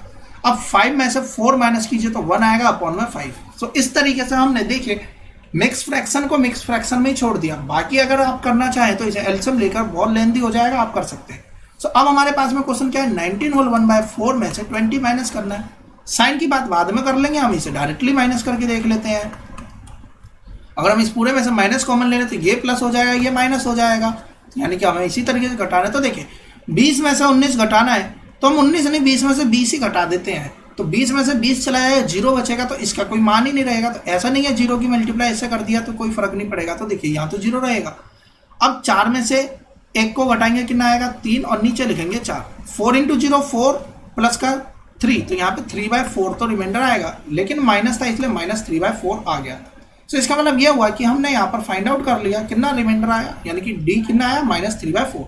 अब 5 में से 4 माइनस कीजिए तो 1 आएगा अपॉन में 5। सो इस तरीके से हमने देखिए मिक्स फ्रैक्शन को मिक्स फ्रैक्शन में ही छोड़ दिया। बाकी अगर आप करना चाहें तो इसे एलसीएम लेकर बहुत लेंथी हो जाएगा, आप कर सकते हैं। सो अब हमारे पास में क्वेश्चन क्या है, 19 होल 1/4 में से 20 माइनस करना है। साइन की बात बाद में कर लेंगे, हम इसे डायरेक्टली माइनस करके देख लेते हैं। अगर हम इस पूरे में से माइनस कॉमन ले लें तो ये प्लस हो जाएगा, ये माइनस हो जाएगा, यानी कि हमें इसी तरीके से घटाना है। तो देखिए 20 में से 19 घटाना है तो हम 19 नहीं 20 में से 20 ही घटा देते हैं, तो 20 में से 20 चला जाएगा, 0 बचेगा तो इसका कोई मान ही नहीं रहेगा। तो ऐसा नहीं है 0 की मल्टीप्लाई ऐसे कर दिया तो कोई फर्क नहीं पड़ेगा, तो देखिए यहाँ तो 0 रहेगा। अब 4 में से 1 को घटाएंगे कितना आएगा 3 और नीचे लिखेंगे 4, 4 × 0 4 प्लस का 3, तो यहाँ पे 3/4 तो रिमाइंडर आएगा, लेकिन माइनस था इसलिए -3/4 आ गया। तो इसका मतलब यह हुआ कि हमने यहाँ पर फाइंड आउट कर लिया कितना रिमाइंडर आया, यानी कि डी कितना आया -3/4।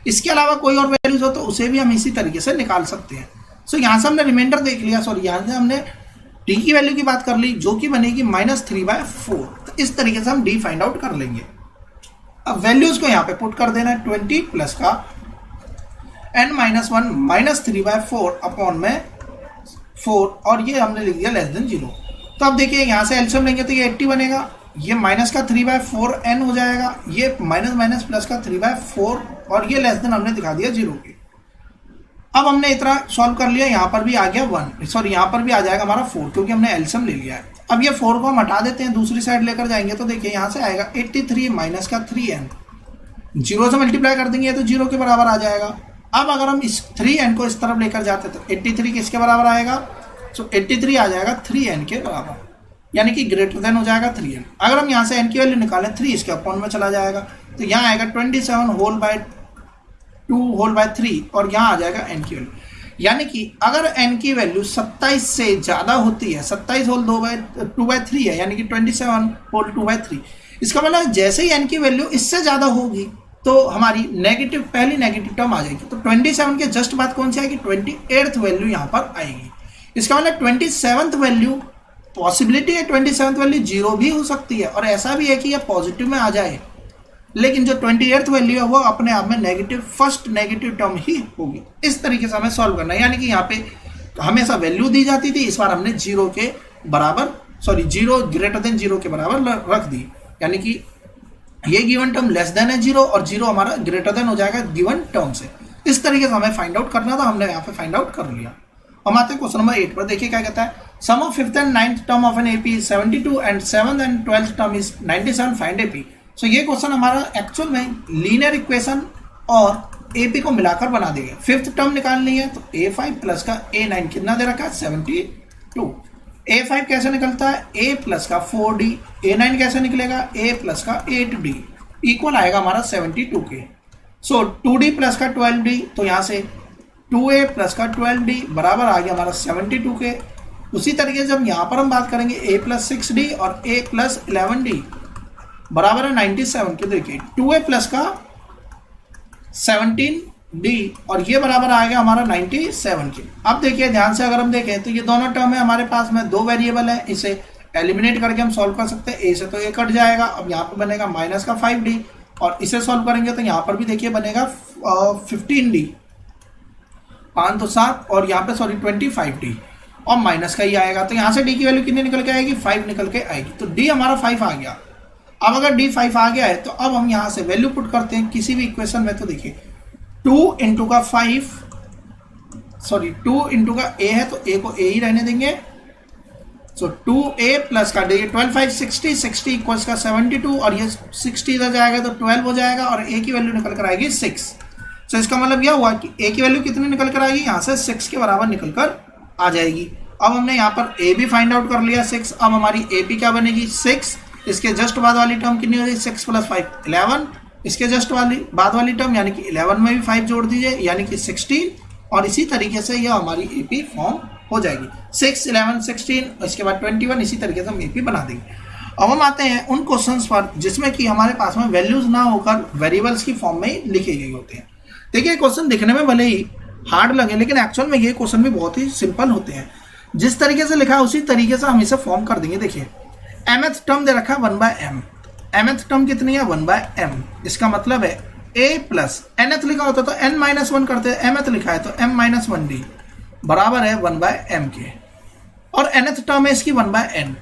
इसके अलावा कोई और वैल्यूज हो तो उसे भी हम इसी तरीके से निकाल सकते हैं। सो यहाँ से हमने रिमाइंडर देख लिया, सॉरी यहाँ से हमने डी की वैल्यू की बात कर ली जो कि बनेगी -3/4। तो इस तरीके से हम डी फाइंड आउट कर लेंगे। अब वैल्यूज को यहाँ पे पुट कर देना है, 20 प्लस का n-1 -3/4 अपॉन में 4 और ये हमने लिख दिया लेस देन 0। तो अब देखिए यहाँ से एलसीएम लेंगे तो ये 80 बनेगा, ये माइनस का 3/4 n हो जाएगा, ये माइनस प्लस का 3/4 और ये लेस देन हमने दिखा दिया 0 के। अब हमने इतना सॉल्व कर लिया, यहाँ पर भी आ गया 1, सॉरी यहाँ पर भी आ जाएगा हमारा 4 क्योंकि हमने एलसीएम ले लिया है। अब ये 4 को हम हटा देते हैं, दूसरी साइड लेकर जाएंगे तो देखिए यहाँ से आएगा 83 माइनस का 3n, 0 से मल्टीप्लाई कर देंगे तो 0 के बराबर आ जाएगा। अब अगर हम इस 3n को इस तरफ लेकर जाते तो 83 किसके बराबर आएगा, सो 83 आ जाएगा 3n के बराबर, यानी कि ग्रेटर देन हो जाएगा 3n। अगर हम यहाँ से n की वैल्यू निकालें 3 इसके अपॉन में चला जाएगा तो यहाँ आएगा 27 होल 3 और यहाँ आ जाएगा n की वैल्यू, यानी कि अगर n की वैल्यू 27 से ज़्यादा होती है, 27 होल 2/3 है यानी कि 27 होल 2/3, इसका मतलब जैसे ही n की वैल्यू इससे ज़्यादा होगी तो हमारी नेगेटिव पहली नेगेटिव टर्म आ जाएगी। तो 27 के जस्ट बाद कौन सी आएगी, 28th वैल्यू यहाँ पर आएगी। इसका मतलब 27th वैल्यू पॉसिबिलिटी है 27th वैल्यू 0 भी हो सकती है और ऐसा भी है कि यह पॉजिटिव में आ जाए, लेकिन जो 28th वैल्यू है वो अपने आप में नेगेटिव फर्स्ट नेगेटिव टर्म ही होगी। इस तरीके से हमें सॉल्व करना है, यानी कि यहाँ पे हमेशा वैल्यू दी जाती थी, इस बार हमने 0 के बराबर सॉरी 0 ग्रेटर देन 0 के बराबर रख दी, यानी कि ये गिवन टर्म लेस देन है 0 और 0 हमारा ग्रेटर देन हो जाएगा गिवन टर्म से। इस तरीके से हमें फाइंड आउट करना था, हमने यहाँ पे फाइंड आउट कर लिया। हम आते हैं क्वेश्चन नंबर 8 पर। देखिए क्या कहता है, sum of 5th and 9th term of an AP is 72 and 7th and 12th term is 97, find AP. So ये क्वेश्चन हमारा एक्चुअल में लीनियर इक्वेशन और एपी को मिलाकर बना देगा। 5th टर्म निकालनी है तो a5 प्लस का a9 कितना दे रखा है 72, A5 कैसे निकलता है, a प्लस का 4d, A9 कैसे निकलेगा, a प्लस का 8d, इक्वल आएगा हमारा 72 के। सो 2d प्लस का 12d, तो यहाँ से 2a प्लस का 12d बराबर आ गया हमारा 72 के। उसी तरीके से जब यहाँ पर हम बात करेंगे a प्लस 6d और a प्लस 11d बराबर है 97 के। देखिए 2a प्लस का 17d और ये बराबर आएगा हमारा 97 के। अब देखिए ध्यान से अगर हम देखें तो ये दोनों टर्म है हमारे पास में, दो वेरिएबल है, इसे एलिमिनेट करके हम सॉल्व कर सकते हैं। a से तो a कट जाएगा, अब यहाँ पर बनेगा माइनस का 5d और इसे सॉल्व करेंगे तो यहाँ पर भी देखिए बनेगा 15d, 5 तो 7 और यहाँ पे सॉरी 25d और माइनस का ही आएगा। तो यहाँ से d की वैल्यू कितनी निकल के आएगी, 5 निकल के आएगी। तो d हमारा 5 आ गया। अब अगर d 5 आ गया है तो अब हम यहाँ से वैल्यू पुट करते हैं किसी भी इक्वेशन में। तो देखिए 2 इंटू का 5 सॉरी 2 इंटू का a है तो a को a ही रहने देंगे। सो 2a प्लस का 12 5 60, 60 इक्वल्स का 72 और ये 60 इधर जाएगा तो 12 हो जाएगा और a की वैल्यू निकल कर आएगी 6। सो इसका मतलब यह हुआ कि a की वैल्यू कितनी निकल कर आएगी, यहाँ से 6 के बराबर निकल कर आ जाएगी। अब हमने यहाँ पर a भी फाइंड आउट कर लिया 6। अब हमारी AP क्या बनेगी 6, इसके जस्ट बाद वाली टर्म कितनी हो गई 6 प्लस 5 11, इसके जस्ट वाली बाद वाली टर्म यानी कि 11 में भी 5 जोड़ दीजिए यानी कि 16 और इसी तरीके से यह हमारी AP फॉर्म हो जाएगी 6 11 16 इसके बाद 21, इसी तरीके से हम AP बना देंगे। अब हम आते हैं उन क्वेश्चंस पर जिसमें कि हमारे पास में वैल्यूज ना होकर वेरिएबल्स की फॉर्म में लिखे गए होते हैं। देखिए क्वेश्चन दिखने में भले ही हार्ड लगे लेकिन एक्चुअल में ये क्वेश्चन भी बहुत ही सिंपल होते हैं। जिस तरीके से लिखा है उसी तरीके से हम इसे फॉर्म कर देंगे। देखिए mth टर्म दे रखा है 1/m, mth टर्म कितनी है 1/m, इसका मतलब है a प्लस nth लिखा होता तो n-1 करते, mth लिखा है तो m-1d बराबर है 1/m के। और nth टर्म है इसकी 1/n,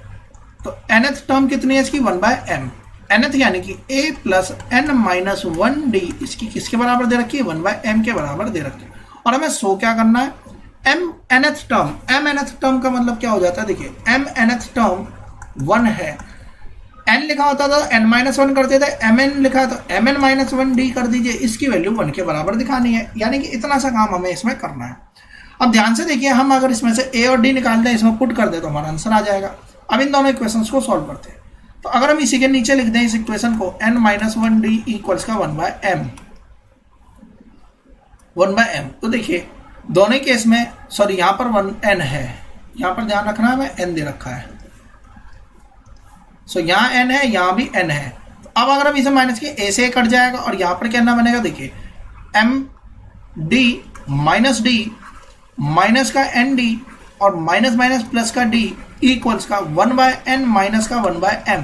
तो nth टर्म कितनी है इसकी 1/m, nth यानी कि a प्लस n-1d इसकी किसके बराबर दे रखी है 1/m के बराबर दे रखी है। और हमें शो क्या करना है mnth टर्म का मतलब क्या हो जाता है, देखिए mnth टर्म 1 है, n लिखा होता था n-1 करते थे, mn लिखा तो mn-1d कर दीजिए, इसकी वैल्यू 1 के बराबर दिखानी है। यानी कि इतना सा काम हमें इसमें करना है। अब ध्यान से देखिए हम अगर इसमें से a और d निकाल दें, इसमें पुट कर दे तो हमारा आंसर आ जाएगा। अब इन दोनों इक्वेशंस को सॉल्व करते हैं। तो अगर हम इसी के नीचे लिख दें इस इक्वेशन को n-1d इक्वल्स का 1/m, तो देखिए दोनों केस में सॉरी यहाँ पर 1n है, यहाँ पर ध्यान रखना है हमें n दे रखा है। सो यहाँ n है, यहाँ भी n है। तो अब अगर हम इसे माइनस के a से कट जाएगा और यहाँ पर क्या बनेगा, देखिए md माइनस d माइनस का nd और माइनस माइनस प्लस का d इक्वल्स का 1/n माइनस का 1/m।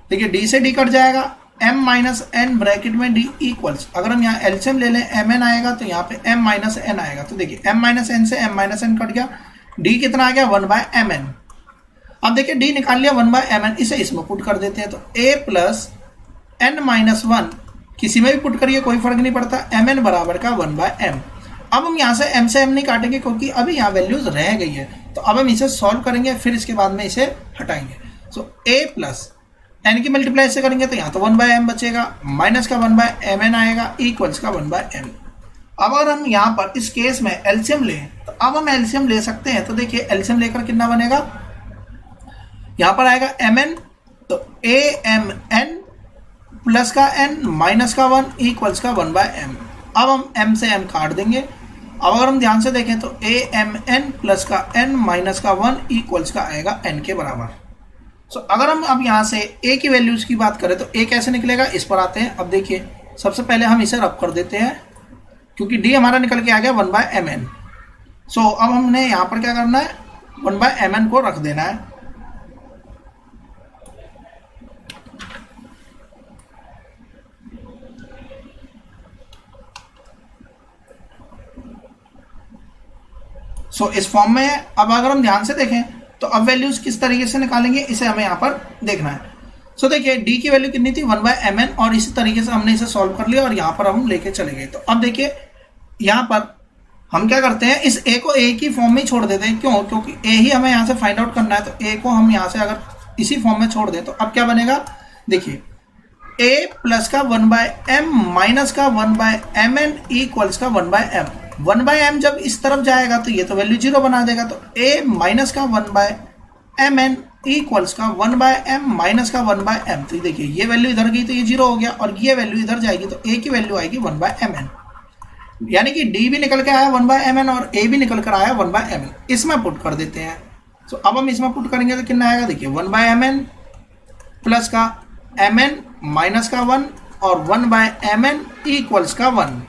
देखिए d से d कट जाएगा, m माइनस n ब्रैकेट में d इक्वल्स, अगर हम यहाँ एलसीएम ले लें mn आएगा तो यहाँ पे m माइनस n आएगा। तो देखिए m माइनस n से m माइनस n कट गया, d कितना आ गया 1/mn। अब देखिए d निकाल लिया 1/mn, इसे इसमें पुट कर देते हैं। तो a प्लस n-1 किसी में भी पुट करिए कोई फर्क नहीं पड़ता, mn बराबर का 1/m। अब हम यहाँ से m से m नहीं काटेंगे क्योंकि अभी यहाँ वैल्यूज रह गई है। तो अब हम इसे सॉल्व करेंगे, फिर इसके बाद में इसे हटाएंगे। सो a प्लस n की मल्टीप्लाई से करेंगे तो यहाँ तो 1/m बचेगा, माइनस का 1/mn आएगा इक्वल्स का 1/m। अब अगर हम यहाँ पर इस केस में एलसीएम लें तो अब हम एलसीएम ले सकते हैं। तो देखिए एलसीएम लेकर कितना बनेगा, यहाँ पर आएगा mn, तो amn प्लस का n माइनस का 1 इक्वल्स का 1/m। अब हम m से m काट देंगे। अब अगर हम ध्यान से देखें तो amn प्लस का n माइनस का 1 इक्वल्स का आएगा n के बराबर। सो अगर हम अब यहाँ से a की वैल्यूज की बात करें तो a कैसे निकलेगा, इस पर आते हैं। अब देखिए सबसे पहले हम इसे रब कर देते हैं क्योंकि d हमारा निकल के आ गया 1/mn। सो अब हमने यहाँ पर क्या करना है, 1/mn को रख देना है। सो इस फॉर्म में है। अब अगर हम ध्यान से देखें तो अब वैल्यूज किस तरीके से निकालेंगे, इसे हमें यहाँ पर देखना है। सो देखिए d की वैल्यू कितनी थी 1/mn और इसी तरीके से हमने इसे सॉल्व कर लिया और यहाँ पर हम लेके चले गए। तो अब देखिए यहाँ पर हम क्या करते हैं, इस a को a की फॉर्म में ही छोड़ देते हैं। क्यों, क्योंकि a ही हमें यहाँ से फाइंड आउट करना है। तो a को हम यहाँ से अगर इसी फॉर्म में छोड़ दें तो अब क्या बनेगा, देखिए a प्लस का 1/m माइनस का 1/mn इक्वल्स का 1/m। 1/m जब इस तरफ जाएगा तो ये तो वैल्यू 0 बना देगा। तो a माइनस का एम एन इक्वल्स का 1/m माइनस का 1/m। तो देखिए ये वैल्यू इधर गई तो ये 0 हो गया, और ये वैल्यू इधर जाएगी तो a की वैल्यू आएगी 1/mn, यानी कि d भी निकल के आया 1/mn और a भी निकल कर आया 1/mn। इसमें पुट कर देते हैं। तो अब हम इसमें पुट करेंगे तो कितना आएगा, देखिए 1/mn प्लस का mn माइनस का 1 और 1/mn इक्वल्स का 1।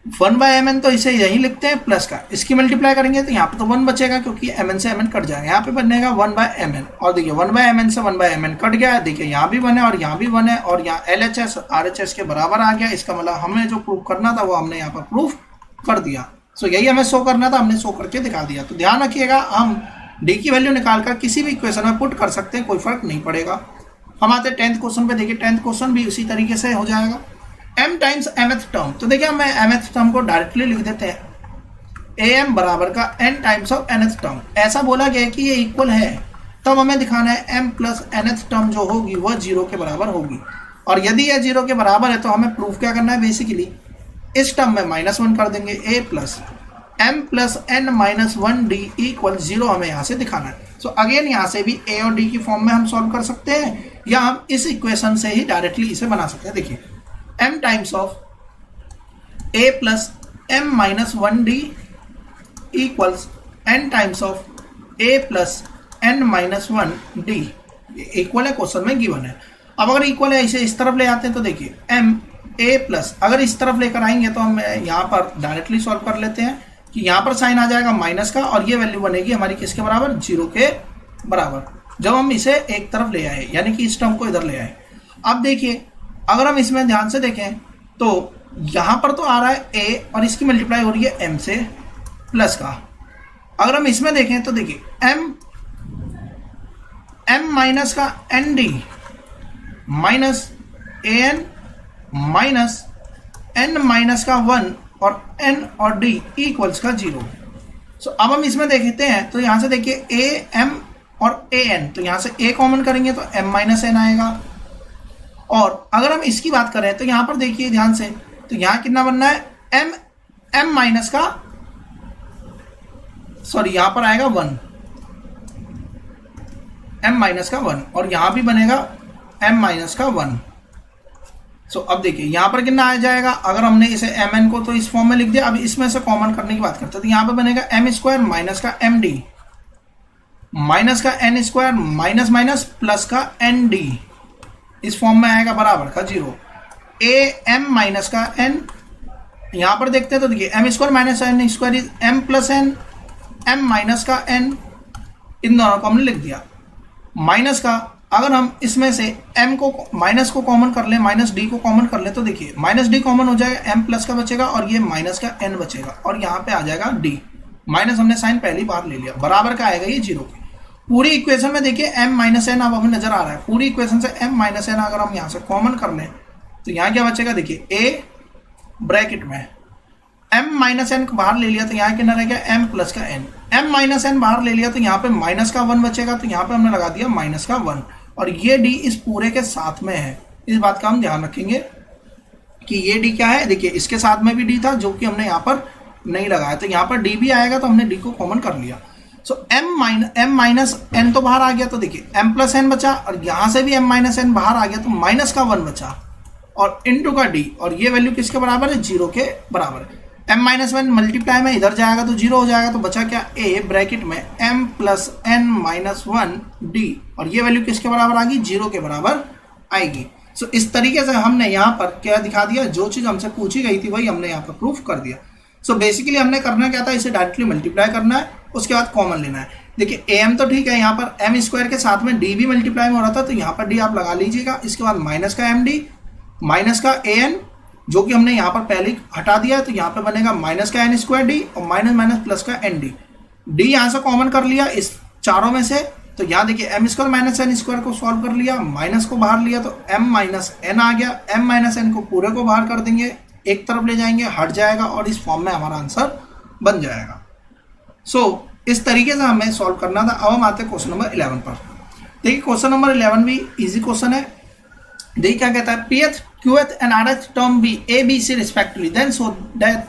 1/mn तो इसे यही लिखते हैं प्लस का, इसकी मल्टीप्लाई करेंगे तो यहाँ पे तो 1 बचेगा क्योंकि mn से mn कट जाएगा, यहाँ पे बनेगा 1/mn। और देखिए 1/mn से 1/mn कट गया, देखिए यहाँ भी 1 है और यहाँ भी 1 है, और यहाँ LHS RHS के बराबर आ गया। इसका मतलब हमें जो प्रूफ करना था वो हमने यहाँ पर प्रूफ कर दिया। सो यही हमें शो करना था, हमने शो करके दिखा दिया। तो ध्यान रखिएगा, हम d की वैल्यू निकालकर किसी भी इक्वेशन में पुट कर सकते हैं, कोई फर्क नहीं पड़ेगा। हम आते हैं 10th क्वेश्चन पे। देखिए 10th क्वेश्चन भी उसी तरीके से हो जाएगा, m टाइम्स mth टर्म। तो देखिए हम mth टर्म को डायरेक्टली लिख देते हैं am बराबर का n times of nth term. ऐसा बोला गया है कि ये इक्वल है, तब हमें दिखाना है m प्लस nth टर्म जो होगी वह 0 के बराबर होगी। और यदि यह 0 के बराबर है तो हमें प्रूफ क्या करना है, बेसिकली इस टर्म में -1 कर देंगे, a plus m plus n minus 1 d equal 0 हमें यहाँ से दिखाना है। सो अगेन यहाँ से भी a और d की फॉर्म में हम सॉल्व कर सकते हैं, या हम इस इक्वेशन से ही डायरेक्टली इसे बना सकते हैं। देखिए m times of a plus m minus 1d equals n times of a plus n minus 1d। Equal है, क्वेश्चन में गिवन है। अब अगर इक्वल है इसे इस तरफ ले आते हैं तो देखिए m a प्लस, अगर इस तरफ लेकर आएंगे तो हम यहाँ पर डायरेक्टली सॉल्व कर लेते हैं कि यहाँ पर साइन आ जाएगा माइनस का, और ये वैल्यू बनेगी हमारी किसके बराबर, 0 के बराबर, जब हम इसे एक तरफ ले आए, यानी कि इस टर्म को इधर ले आए। अब देखिए अगर हम इसमें ध्यान से देखें तो यहाँ पर तो आ रहा है a और इसकी मल्टीप्लाई हो रही है m से प्लस का। अगर हम इसमें देखें तो देखिए m माइनस का nd minus an minus n minus का 1 और n और d इक्वल्स का 0। सो अब हम इसमें देखते हैं तो यहाँ से देखिए a m और a n, तो यहाँ से a कॉमन करेंगे तो m माइनस n आएगा। और अगर हम इसकी बात करें तो यहाँ पर देखिए ध्यान से, तो यहाँ कितना बनना है, m माइनस का, सॉरी यहाँ पर आएगा 1, m माइनस का 1, और यहाँ भी बनेगा m माइनस का 1। सो अब देखिए यहाँ पर कितना आ जाएगा, अगर हमने इसे mn को तो इस फॉर्म में लिख दिया। अब इसमें से कॉमन करने की बात करते हैं तो यहाँ पर बनेगा m स्क्वायर माइनस का md माइनस का n square minus minus plus का nd, इस फॉर्म में आएगा बराबर का 0। a m माइनस का n, यहाँ पर देखते हैं तो देखिए m square minus n square is m plus n, m minus का n, इन दोनों को हमने लिख दिया। माइनस का अगर हम इसमें से m को माइनस को कॉमन कर ले, माइनस d को कॉमन कर ले तो देखिए माइनस d कॉमन हो जाएगा, m प्लस का बचेगा और ये माइनस का n बचेगा, और यहाँ पे आ जाएगा d। माइनस हमने साइन पहली बार ले लिया, बराबर का आएगा ये 0 के। पूरी इक्वेशन में देखिए m माइनस n अब हमें नजर आ रहा है, पूरी इक्वेशन से m माइनस n अगर हम यहाँ से कॉमन कर लें तो यहाँ क्या बचेगा, देखिए a ब्रैकेट में m माइनस n को बाहर ले लिया तो यहाँ कितना रह गया m प्लस का n, m माइनस n बाहर ले लिया तो यहाँ पे माइनस का 1 बचेगा, तो यहाँ पे हमने लगा दिया माइनस का 1, और ये d इस पूरे के साथ में है। इस बात का हम ध्यान रखेंगे कि ये d क्या है, देखिए इसके साथ में भी d था जो कि हमने यहाँ पर नहीं लगाया, तो यहाँ पर d भी आएगा तो हमने d को कॉमन कर लिया। सो m माइनस n तो बाहर आ गया, तो देखिए m प्लस n बचा, और यहाँ से भी m माइनस n बाहर आ गया तो माइनस का 1 बचा, और इनटू का d, और ये वैल्यू किसके बराबर है, 0 के बराबर है। m माइनस 1 मल्टीप्लाई में इधर जाएगा तो 0 हो जाएगा, तो बचा क्या, a ब्रैकेट में m plus n minus 1 d, और ये वैल्यू किसके बराबर आ गई, 0 के बराबर आएगी। सो इस तरीके से हमने यहाँ पर क्या दिखा दिया, जो चीज़ हमसे पूछी गई थी वही हमने यहाँ पर प्रूफ कर दिया। सो बेसिकली हमने करना क्या था, इसे डायरेक्टली मल्टीप्लाई करना है, उसके बाद कॉमन लेना है। देखिए am तो ठीक है, यहाँ पर m स्क्वायर के साथ में d भी मल्टीप्लाई में हो रहा था, तो यहाँ पर d आप लगा लीजिएगा। इसके बाद माइनस का md माइनस का an, जो कि हमने यहाँ पर पहले हटा दिया, तो यहाँ पे बनेगा माइनस का n स्क्वायर डी और माइनस माइनस प्लस का एन डी। डी यहाँ से कॉमन कर लिया इस चारों में से, तो यहाँ देखिए m square minus n square को सॉल्व कर लिया, माइनस को बाहर लिया तो m माइनस n आ गया। m माइनस n को पूरे को बाहर कर देंगे, एक तरफ ले जाएंगे, हट जाएगा, और इस फॉर्म में हमारा आंसर बन जाएगा। सो इस तरीके से हमें सॉल्व करना था। अब हम आते हैं क्वेश्चन नंबर 11 पर। देखिए क्वेश्चन नंबर 11 भी इजी क्वेश्चन है। देखिए क्या कहता है, pth qth and rth term भी a b c respectively then so that,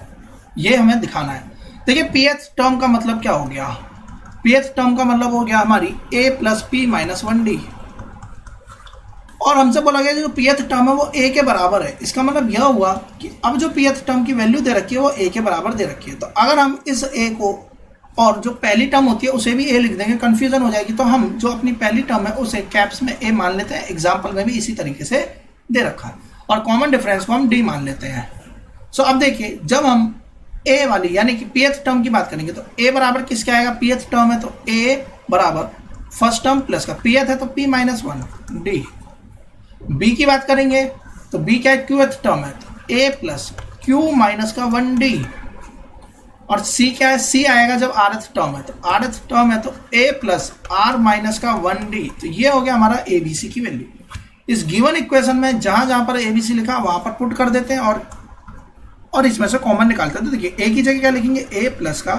ये हमें दिखाना है। देखिए pth टर्म का मतलब क्या हो गया, pth टर्म का मतलब हो गया हमारी a plus P minus 1d, और हमसे बोला गया जो pth टर्म है वो a के बराबर है। इसका मतलब यह हुआ कि अब जो pth टर्म की वैल्यू दे रखी है वो a के बराबर दे रखी है। तो अगर हम इस a को और जो पहली टर्म होती है उसे भी a लिख देंगे, कंफ्यूजन हो जाएगी, तो हम जो अपनी पहली टर्म है उसे कैप्स में a मान लेते हैं। एग्जाम्पल में भी इसी तरीके से दे रखा है, और कॉमन डिफरेंस को हम d मान लेते हैं। सो अब देखिए, जब हम a वाली यानी कि pth टर्म की बात करेंगे तो a बराबर किसके आएगा, pth टर्म है तो a बराबर फर्स्ट टर्म प्लस का pth है तो p माइनस 1 d। b की बात करेंगे तो b क्या है, qth टर्म है तो a प्लस q माइनस का 1d, और c क्या है, c आएगा जब rth टर्म है तो rth टर्म है तो a प्लस r माइनस का 1d। तो ये हो गया हमारा abc की वैल्यू। इस गिवन इक्वेशन में जहां जहां पर abc लिखा वहां पर पुट कर देते हैं और इसमें से कॉमन निकालते हैं। तो देखिए a की जगह क्या लिखेंगे, a प्लस का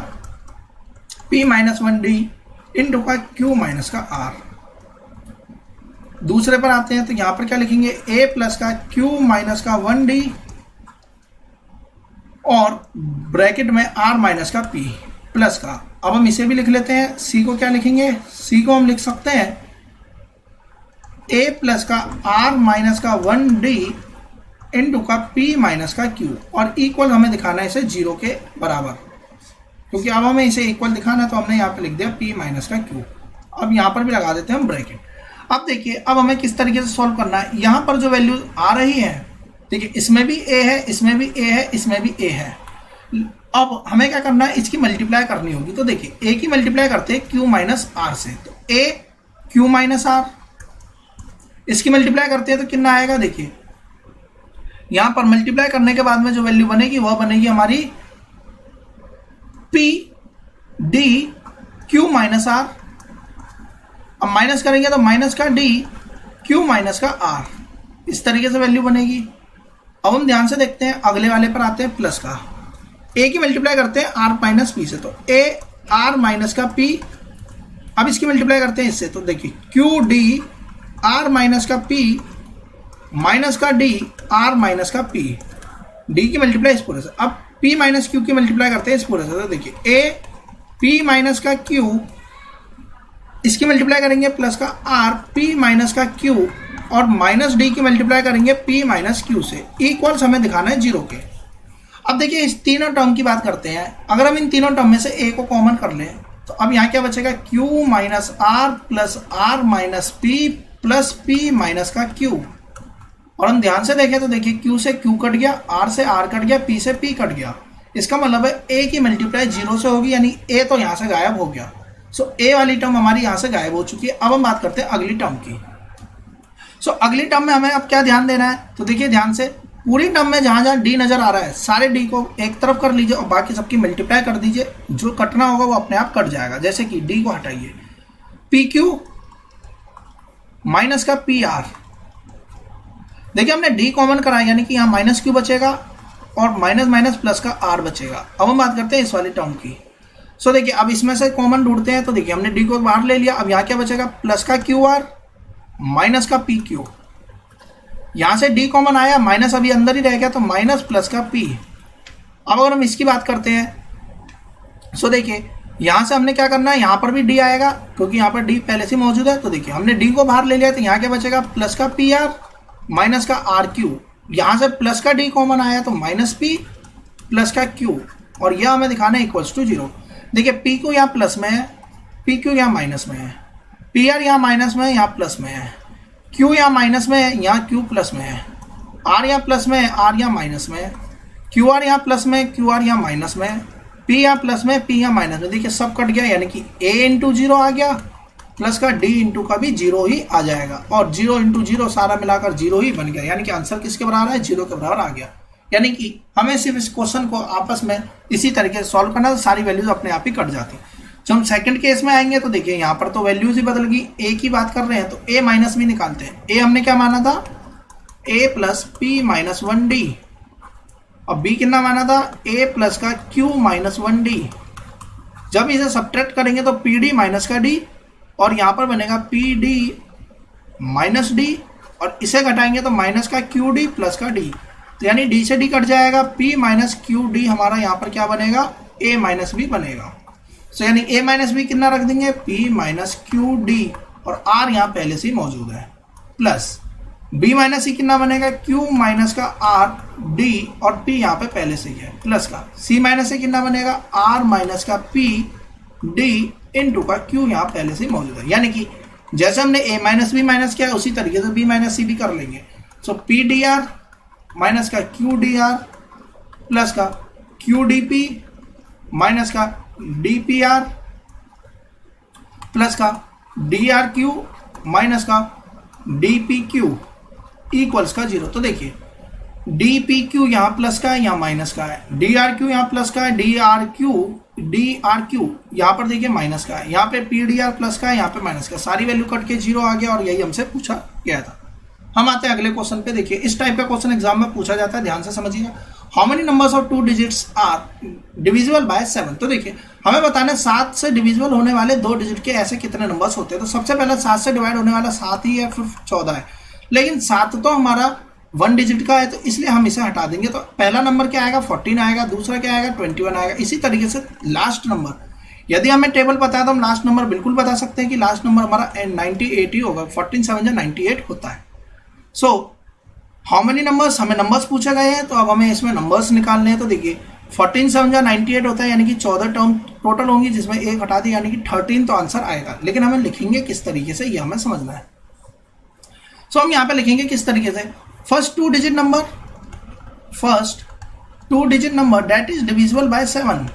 p माइनस 1d इंटू का q माइनस का r। दूसरे पर आते हैं तो यहां पर क्या लिखेंगे, a प्लस का q माइनस का 1d और ब्रैकेट में r माइनस का p प्लस का। अब हम इसे भी लिख लेते हैं। c को क्या लिखेंगे, c को हम लिख सकते हैं a प्लस का r माइनस का 1d इंटू का p माइनस का q, और इक्वल हमें दिखाना है इसे 0 के बराबर, क्योंकि अब हमें इसे इक्वल दिखाना है तो हमने यहाँ पे लिख दिया p माइनस का q। अब यहाँ पर भी लगा देते हैं हम ब्रैकेट। अब देखिए अब हमें किस तरीके से सॉल्व करना है। यहाँ पर जो वैल्यू आ रही है, देखिए इसमें भी a है, इसमें भी a है, इसमें भी a है। अब हमें क्या करना है, इसकी मल्टीप्लाई करनी होगी। तो देखिए a की मल्टीप्लाई करते हैं q माइनस r से, तो a q माइनस r, इसकी मल्टीप्लाई करते हैं तो कितना आएगा, देखिए यहां पर मल्टीप्लाई करने के बाद में जो वैल्यू बनेगी वह बनेगी हमारी p d q minus r। अब माइनस करेंगे तो माइनस का d q माइनस का r, इस तरीके से वैल्यू बनेगी। अब हम ध्यान से देखते हैं, अगले वाले पर आते हैं प्लस का। a की मल्टीप्लाई करते हैं r माइनस p से, तो a r माइनस का p। अब इसकी मल्टीप्लाई करते हैं इससे, तो देखिए q d r माइनस का p माइनस का d r माइनस का p, d की मल्टीप्लाई इस पूरे से। अब p माइनस q की मल्टीप्लाई करते हैं इस पूरे से, तो देखिए a p माइनस का q, इसकी मल्टीप्लाई करेंगे प्लस का r p माइनस का q, और माइनस d की मल्टीप्लाई करेंगे p माइनस q से। इक्वल्स हमें दिखाना है 0 के। अब देखिए इस तीनों टर्म की बात करते हैं। अगर हम इन तीनों टर्म में से a को कॉमन कर लें तो अब यहाँ क्या बचेगा, q minus r plus r minus p plus p minus का q। और हम ध्यान से देखें तो देखिए q से q कट गया, r से r कट गया, p से p कट गया। इसका मतलब है a की मल्टीप्लाई 0 से होगी, यानी a तो यहाँ से गायब हो गया। सो a वाली टर्म हमारी यहाँ से गायब हो चुकी है। अब हम बात करते हैं अगली टर्म की। सो अगली टर्म में हमें अब क्या ध्यान देना है, तो देखिए ध्यान से, पूरी टर्म में जहाँ जहाँ d नजर आ रहा है सारे d को एक तरफ कर लीजिए और बाकी सबकी मल्टीप्लाई कर दीजिए। जो कटना होगा वो अपने आप कट जाएगा। जैसे कि d को हटाइए, पी क्यू माइनस का पी आर। देखिए हमने d कॉमन कराया, यानी कि यहाँ माइनस क्यू बचेगा और माइनस माइनस प्लस का r बचेगा। अब हम बात करते हैं इस वाली टर्म की। सो देखिए अब इसमें से कॉमन ढूंढते हैं, तो देखिए हमने d को बाहर ले लिया। अब यहाँ क्या बचेगा, प्लस का क्यू आर माइनस का पी क्यू। यहाँ से d कॉमन आया, माइनस अभी अंदर ही रह गया, तो माइनस प्लस का p। अब अगर हम इसकी बात करते हैं, सो देखिए यहाँ से हमने क्या करना है, यहाँ पर भी d आएगा क्योंकि यहाँ पर d पहले से मौजूद है। तो देखिए हमने d को बाहर ले लिया, तो यहाँ क्या बचेगा, प्लस का पी आर माइनस का आर क्यू। यहाँ से प्लस का d कॉमन आया तो माइनस p प्लस का q, और यह हमें दिखाना है इक्वल्स टू 0। देखिए p क्यू यहाँ प्लस में है, पी क्यू यहाँ माइनस में है, पी आर यहाँ माइनस में है, यहाँ प्लस में है, q यहाँ माइनस में है, यहाँ q प्लस में है, r यहाँ प्लस में है, r यहाँ माइनस में है, क्यू आर यहाँ प्लस में, क्यू आर यहाँ माइनस में है, p यहाँ प्लस में, p यहाँ माइनस में। देखिए सब कट गया, यानी कि a इंटू 0 आ गया, प्लस का d इंटू का भी 0 ही आ जाएगा, और 0 इंटू 0 सारा मिलाकर 0 ही बन गया। यानी कि आंसर किसके बराबर है, 0 के बराबर आ गया। यानी कि हमें सिर्फ इस क्वेश्चन को आपस में इसी तरीके से सॉल्व करना, तो सारी वैल्यूज अपने आप ही कट जाती। जब हम सेकंड केस में आएंगे तो देखिए यहाँ पर तो वैल्यूज ही बदल गई। a की बात कर रहे हैं तो a माइनस भी निकालते हैं। a हमने क्या माना था, a plus P minus 1d, और b कितना माना था, a प्लस का q माइनस 1d। जब इसे सब्ट्रैक्ट करेंगे तो pd माइनस का d, और यहाँ पर बनेगा pd माइनस d, और इसे घटाएंगे तो माइनस का qd प्लस का d। तो यानी d से d कट जाएगा, p माइनस qd हमारा यहाँ पर क्या बनेगा, a माइनस b बनेगा। सो यानी a माइनस बी कितना रख देंगे, p माइनस क्यू डी, और r यहाँ पहले से ही मौजूद है, प्लस b माइनस सी कितना बनेगा, q माइनस का r d, और p यहाँ पे पहले से ही है, प्लस का c माइनस से कितना बनेगा, r माइनस का p d इंटू का q यहाँ पहले से ही मौजूद है। यानी कि जैसे हमने a माइनस बी माइनस किया उसी तरीके से b माइनस सी भी कर लेंगे। सो p डी आर माइनस का q डी आर प्लस का q डी पी माइनस का डी पी आर प्लस का डी आर क्यू माइनस का डी पी क्यू इक्वल्स का 0। तो देखिए डी पी क्यू यहाँ प्लस का है, यहाँ माइनस का है, डी आर क्यू यहाँ प्लस का है, डी आर क्यू यहाँ पर देखिए माइनस का है, यहाँ पे पी डी आर प्लस का है, यहाँ पे माइनस का, सारी वैल्यू कट के 0 आ गया, और यही हमसे पूछा गया था। हम आते हैं अगले क्वेश्चन पे। देखिए इस टाइप का क्वेश्चन एग्जाम में पूछा जाता है, ध्यान से समझिएगा। How many numbers of 2 digits are divisible by 7। तो देखिए हमें बताना है 7 से डिविजिबल होने वाले 2 डिजिट के ऐसे कितने नंबर्स होते हैं। तो सबसे पहले 7 से डिवाइड होने वाला 7 ही है, फिर 14 है, लेकिन 7 तो हमारा 1 डिजिट का है, तो इसलिए हम इसे हटा देंगे। तो पहला नंबर क्या आएगा, 14 आएगा, दूसरा क्या आएगा, 21 आएगा। इसी तरीके से लास्ट नंबर, यदि हमें टेबल पता है तो हम लास्ट नंबर बिल्कुल बता सकते हैं कि लास्ट नंबर हमारा 98 ही होगा, 14 7 98 होता है। सो हाउ मेनी नंबर्स, हमें नंबर्स पूछे गए हैं, तो अब हमें इसमें नंबर्स निकालने हैं। तो देखिए 14 7 98 होता है, यानी कि 14 टर्म टोटल होंगी, जिसमें एक हटा दी, यानी कि 13 तो आंसर आएगा। लेकिन हमें लिखेंगे किस तरीके से, ये हमें समझना है। सो हम यहाँ पे लिखेंगे किस तरीके से, first 2 digit number that is divisible by 7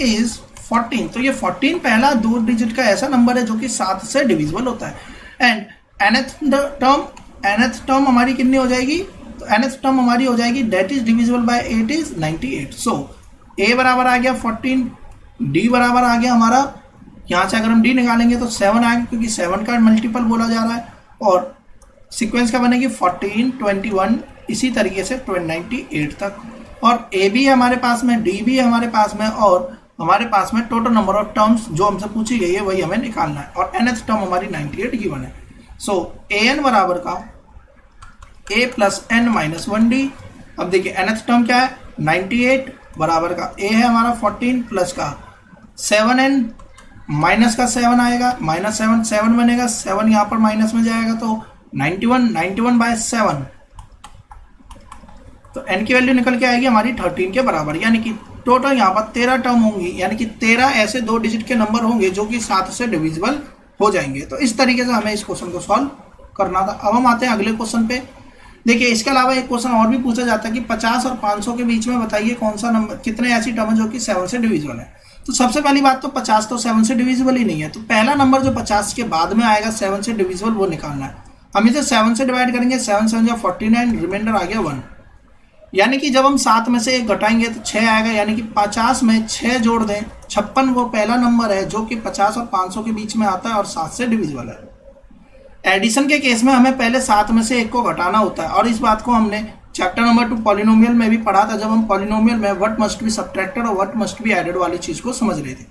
is 14। तो ये 14 पहला 2 डिजिट का ऐसा नंबर है जो कि 7 से डिविजिबल होता है। एंड nth टर्म हमारी कितनी हो जाएगी, तो nth टर्म हमारी हो जाएगी that is divisible by 8 is 98। So a बराबर आ गया 14, d बराबर आ गया हमारा, यहाँ से अगर हम d निकालेंगे तो 7 आएगा, क्योंकि 7 का मल्टीपल बोला जा रहा है, और सीक्वेंस का बनेगी 14 21 इसी तरीके से 98 तक। और a भी है हमारे पास में, d भी है हमारे पास में, और हमारे पास में टोटल नंबर ऑफ टर्म्स जो हमसे पूछी गई है वही हमें निकालना है, और nth टर्म हमारी 98 गिवन है। सो an बराबर का a plus n minus 1d। अब देखिए nth टर्म क्या है, 98 बराबर का a है हमारा 14 प्लस का 7n माइनस का 7 आएगा, माइनस 7 बनेगा, 7 यहाँ पर माइनस में जाएगा, तो 91 बाय 7, तो n की वैल्यू निकल के आएगी हमारी 13 के बराबर। यानी कि टोटल यहाँ पर 13 टर्म होंगी, यानी कि 13 ऐसे 2 डिजिट के नंबर होंगे जो कि 7 से डिविजिबल हो जाएंगे। तो इस तरीके से हमें इस क्वेश्चन को सॉल्व करना था। अब हम आते हैं अगले क्वेश्चन पे। देखिए इसके अलावा एक क्वेश्चन और भी पूछा जाता है कि 50 और 500 के बीच में बताइए कौन सा नंबर, कितने ऐसी टर्म है जो कि 7 से डिविजिबल है। तो सबसे पहली बात तो 50 तो 7 से डिविजिबल ही नहीं है, तो पहला नंबर जो 50 के बाद में आएगा 7 से डिविजिबल वो निकालना है। हम इसे 7 से डिवाइड करेंगे, 7 7 जा 49, रिमाइंडर आ गया 1। यानी कि जब हम 7 में से 1 घटाएंगे तो 6 आएगा, यानी कि 50 में 6 जोड़ दें, 56 वो पहला नंबर है जो कि 50 और 500 के बीच में आता है और 7 से डिविजिबल है। एडिशन के केस में हमें पहले 7 में से 1 को घटाना होता है, और इस बात को हमने चैप्टर नंबर 2 पॉलिनोमियल में भी पढ़ा था, जब हम पॉलिनोमियल में व्हाट मस्ट बी सब्ट्रैक्टेड और व्हाट मस्ट बी एडेड वाली चीज को समझ रहे थे।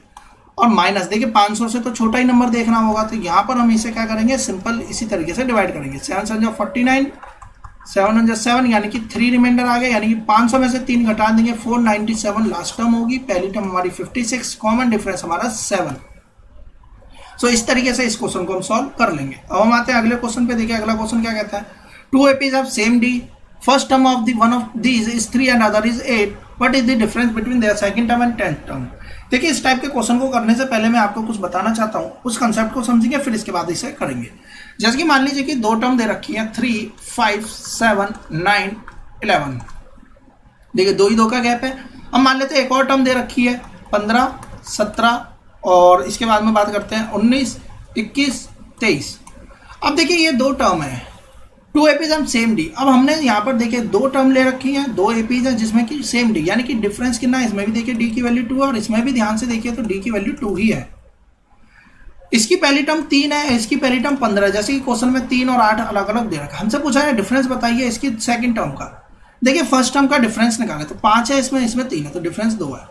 और माइनस, देखिए 500 से तो छोटा ही नंबर देखना होगा, तो यहाँ पर हम इसे क्या करेंगे, सिंपल इसी तरीके से डिवाइड करेंगे। 7 7 जा 49, 7 1 जा 7, यानी कि 3 रिमाइंडर आ गए, यानी कि 500 में से 3 घटा देंगे, 497 लास्ट टर्म होगी, पहली टर्म हमारी 56, कॉमन डिफरेंस हमारा 7। सो इस तरीके से इस क्वेश्चन को हम सॉल्व कर लेंगे। अब हम आते हैं अगले क्वेश्चन पे। देखिए अगला क्वेश्चन क्या कहता है, 2 APs of same D, first term of one of these is 3 and other is 8, what is the difference between their second term and 10th term. देखिए इस टाइप के क्वेश्चन को करने से पहले मैं आपको कुछ बताना चाहता हूँ, उस कंसेप्ट को समझेंगे, फिर इसके बाद इसे करेंगे। जैसे कि मान लीजिए कि 2 टर्म दे रखी है, 3 5 7 9 11, देखिए 2 ही 2 का गैप है। अब मान लेते हैं एक और टर्म दे रखी है 15 17, और इसके बाद में बात करते हैं 19 21 23। अब देखिए ये 2 टर्म है, 2 एपीज हम सेम डी। अब हमने यहाँ पर देखिए 2 टर्म ले रखी है, 2 एपीज है जिसमें कि सेम डी, यानी कि डिफरेंस कितना है, इसमें भी देखिए डी की वैल्यू 2 है और इसमें भी ध्यान से देखिए तो डी की वैल्यू 2 ही है। इसकी पहली टर्म 3 है, इसकी पहली टर्म 15 है, जैसे कि क्वेश्चन में 3 और 8 अलग अलग दे रखा है। हमसे पूछा है डिफरेंस बताइए इसकी सेकंड टर्म का। देखिए फर्स्ट टर्म का डिफरेंस निकाले तो 5 है, इसमें 3 है, तो डिफरेंस 2 है।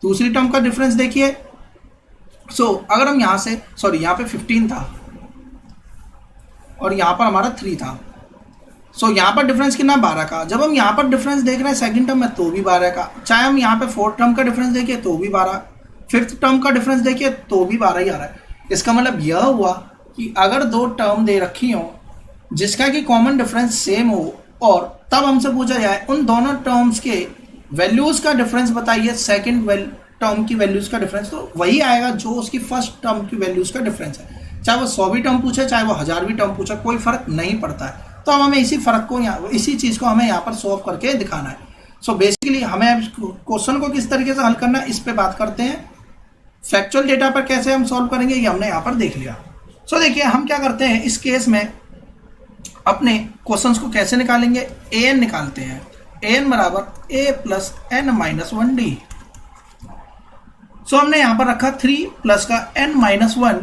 दूसरी टर्म का डिफरेंस देखिए, अगर हम यहाँ से यहाँ पे 15 था और यहाँ पर हमारा 3 था, सो यहाँ पर डिफरेंस कितना 12 का। जब हम यहाँ पर डिफरेंस देख रहे हैं सेकंड टर्म में तो भी 12 का, चाहे हम यहाँ पे फोर्थ टर्म का डिफरेंस देखिए तो भी 12, फिफ्थ टर्म का डिफरेंस देखिए तो भी 12 ही आ रहा है। इसका मतलब यह हुआ कि अगर दो टर्म दे रखी हो जिसका कि कॉमन डिफरेंस सेम हो और तब हमसे पूछा जाए उन दोनों टर्म्स के वैल्यूज का डिफरेंस बताइए, सेकंड टर्म की वैल्यूज का डिफरेंस, तो वही आएगा जो उसकी फर्स्ट टर्म की वैल्यूज का डिफरेंस है। चाहे वो 100वीं टर्म पूछे चाहे वो 1000वीं टर्म पूछे, कोई फर्क नहीं पड़ता है। तो अब हमें इसी फर्क को इसी चीज को हमें यहाँ पर सॉल्व करके दिखाना है। सो बेसिकली हमें क्वेश्चन को किस तरीके से हल करना है इस पे बात करते हैं। फैक्चुअल डेटा पर कैसे हम सॉल्व करेंगे ये हमने यहाँ पर देख लिया। सो देखिए हम क्या करते हैं इस केस में अपने क्वेश्चंस को कैसे निकालेंगे, an निकालते हैं। an बराबर a plus n minus 1d। सो हमने यहां पर रखा 3 प्लस का n माइनस 1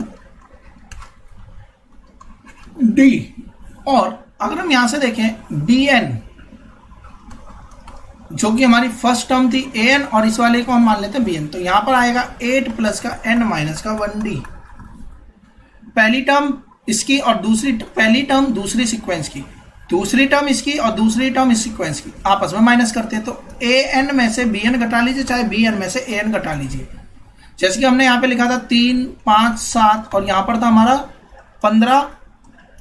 d, और अगर हम यहां से देखें dn जो कि हमारी फर्स्ट टर्म थी an और इस वाले को हम मान लेते हैं bn, तो यहां पर आएगा 8 प्लस का n माइनस का 1d। पहली टर्म इसकी और पहली टर्म दूसरी सीक्वेंस की, दूसरी टर्म इसकी और दूसरी टर्म इस सीक्वेंस की आपस में माइनस करते हैं, तो an में से bn घटा लीजिए चाहे bn में से an घटा लीजिए। जैसे कि हमने यहाँ पे लिखा था 3, 5, 7 और यहाँ पर था हमारा 15,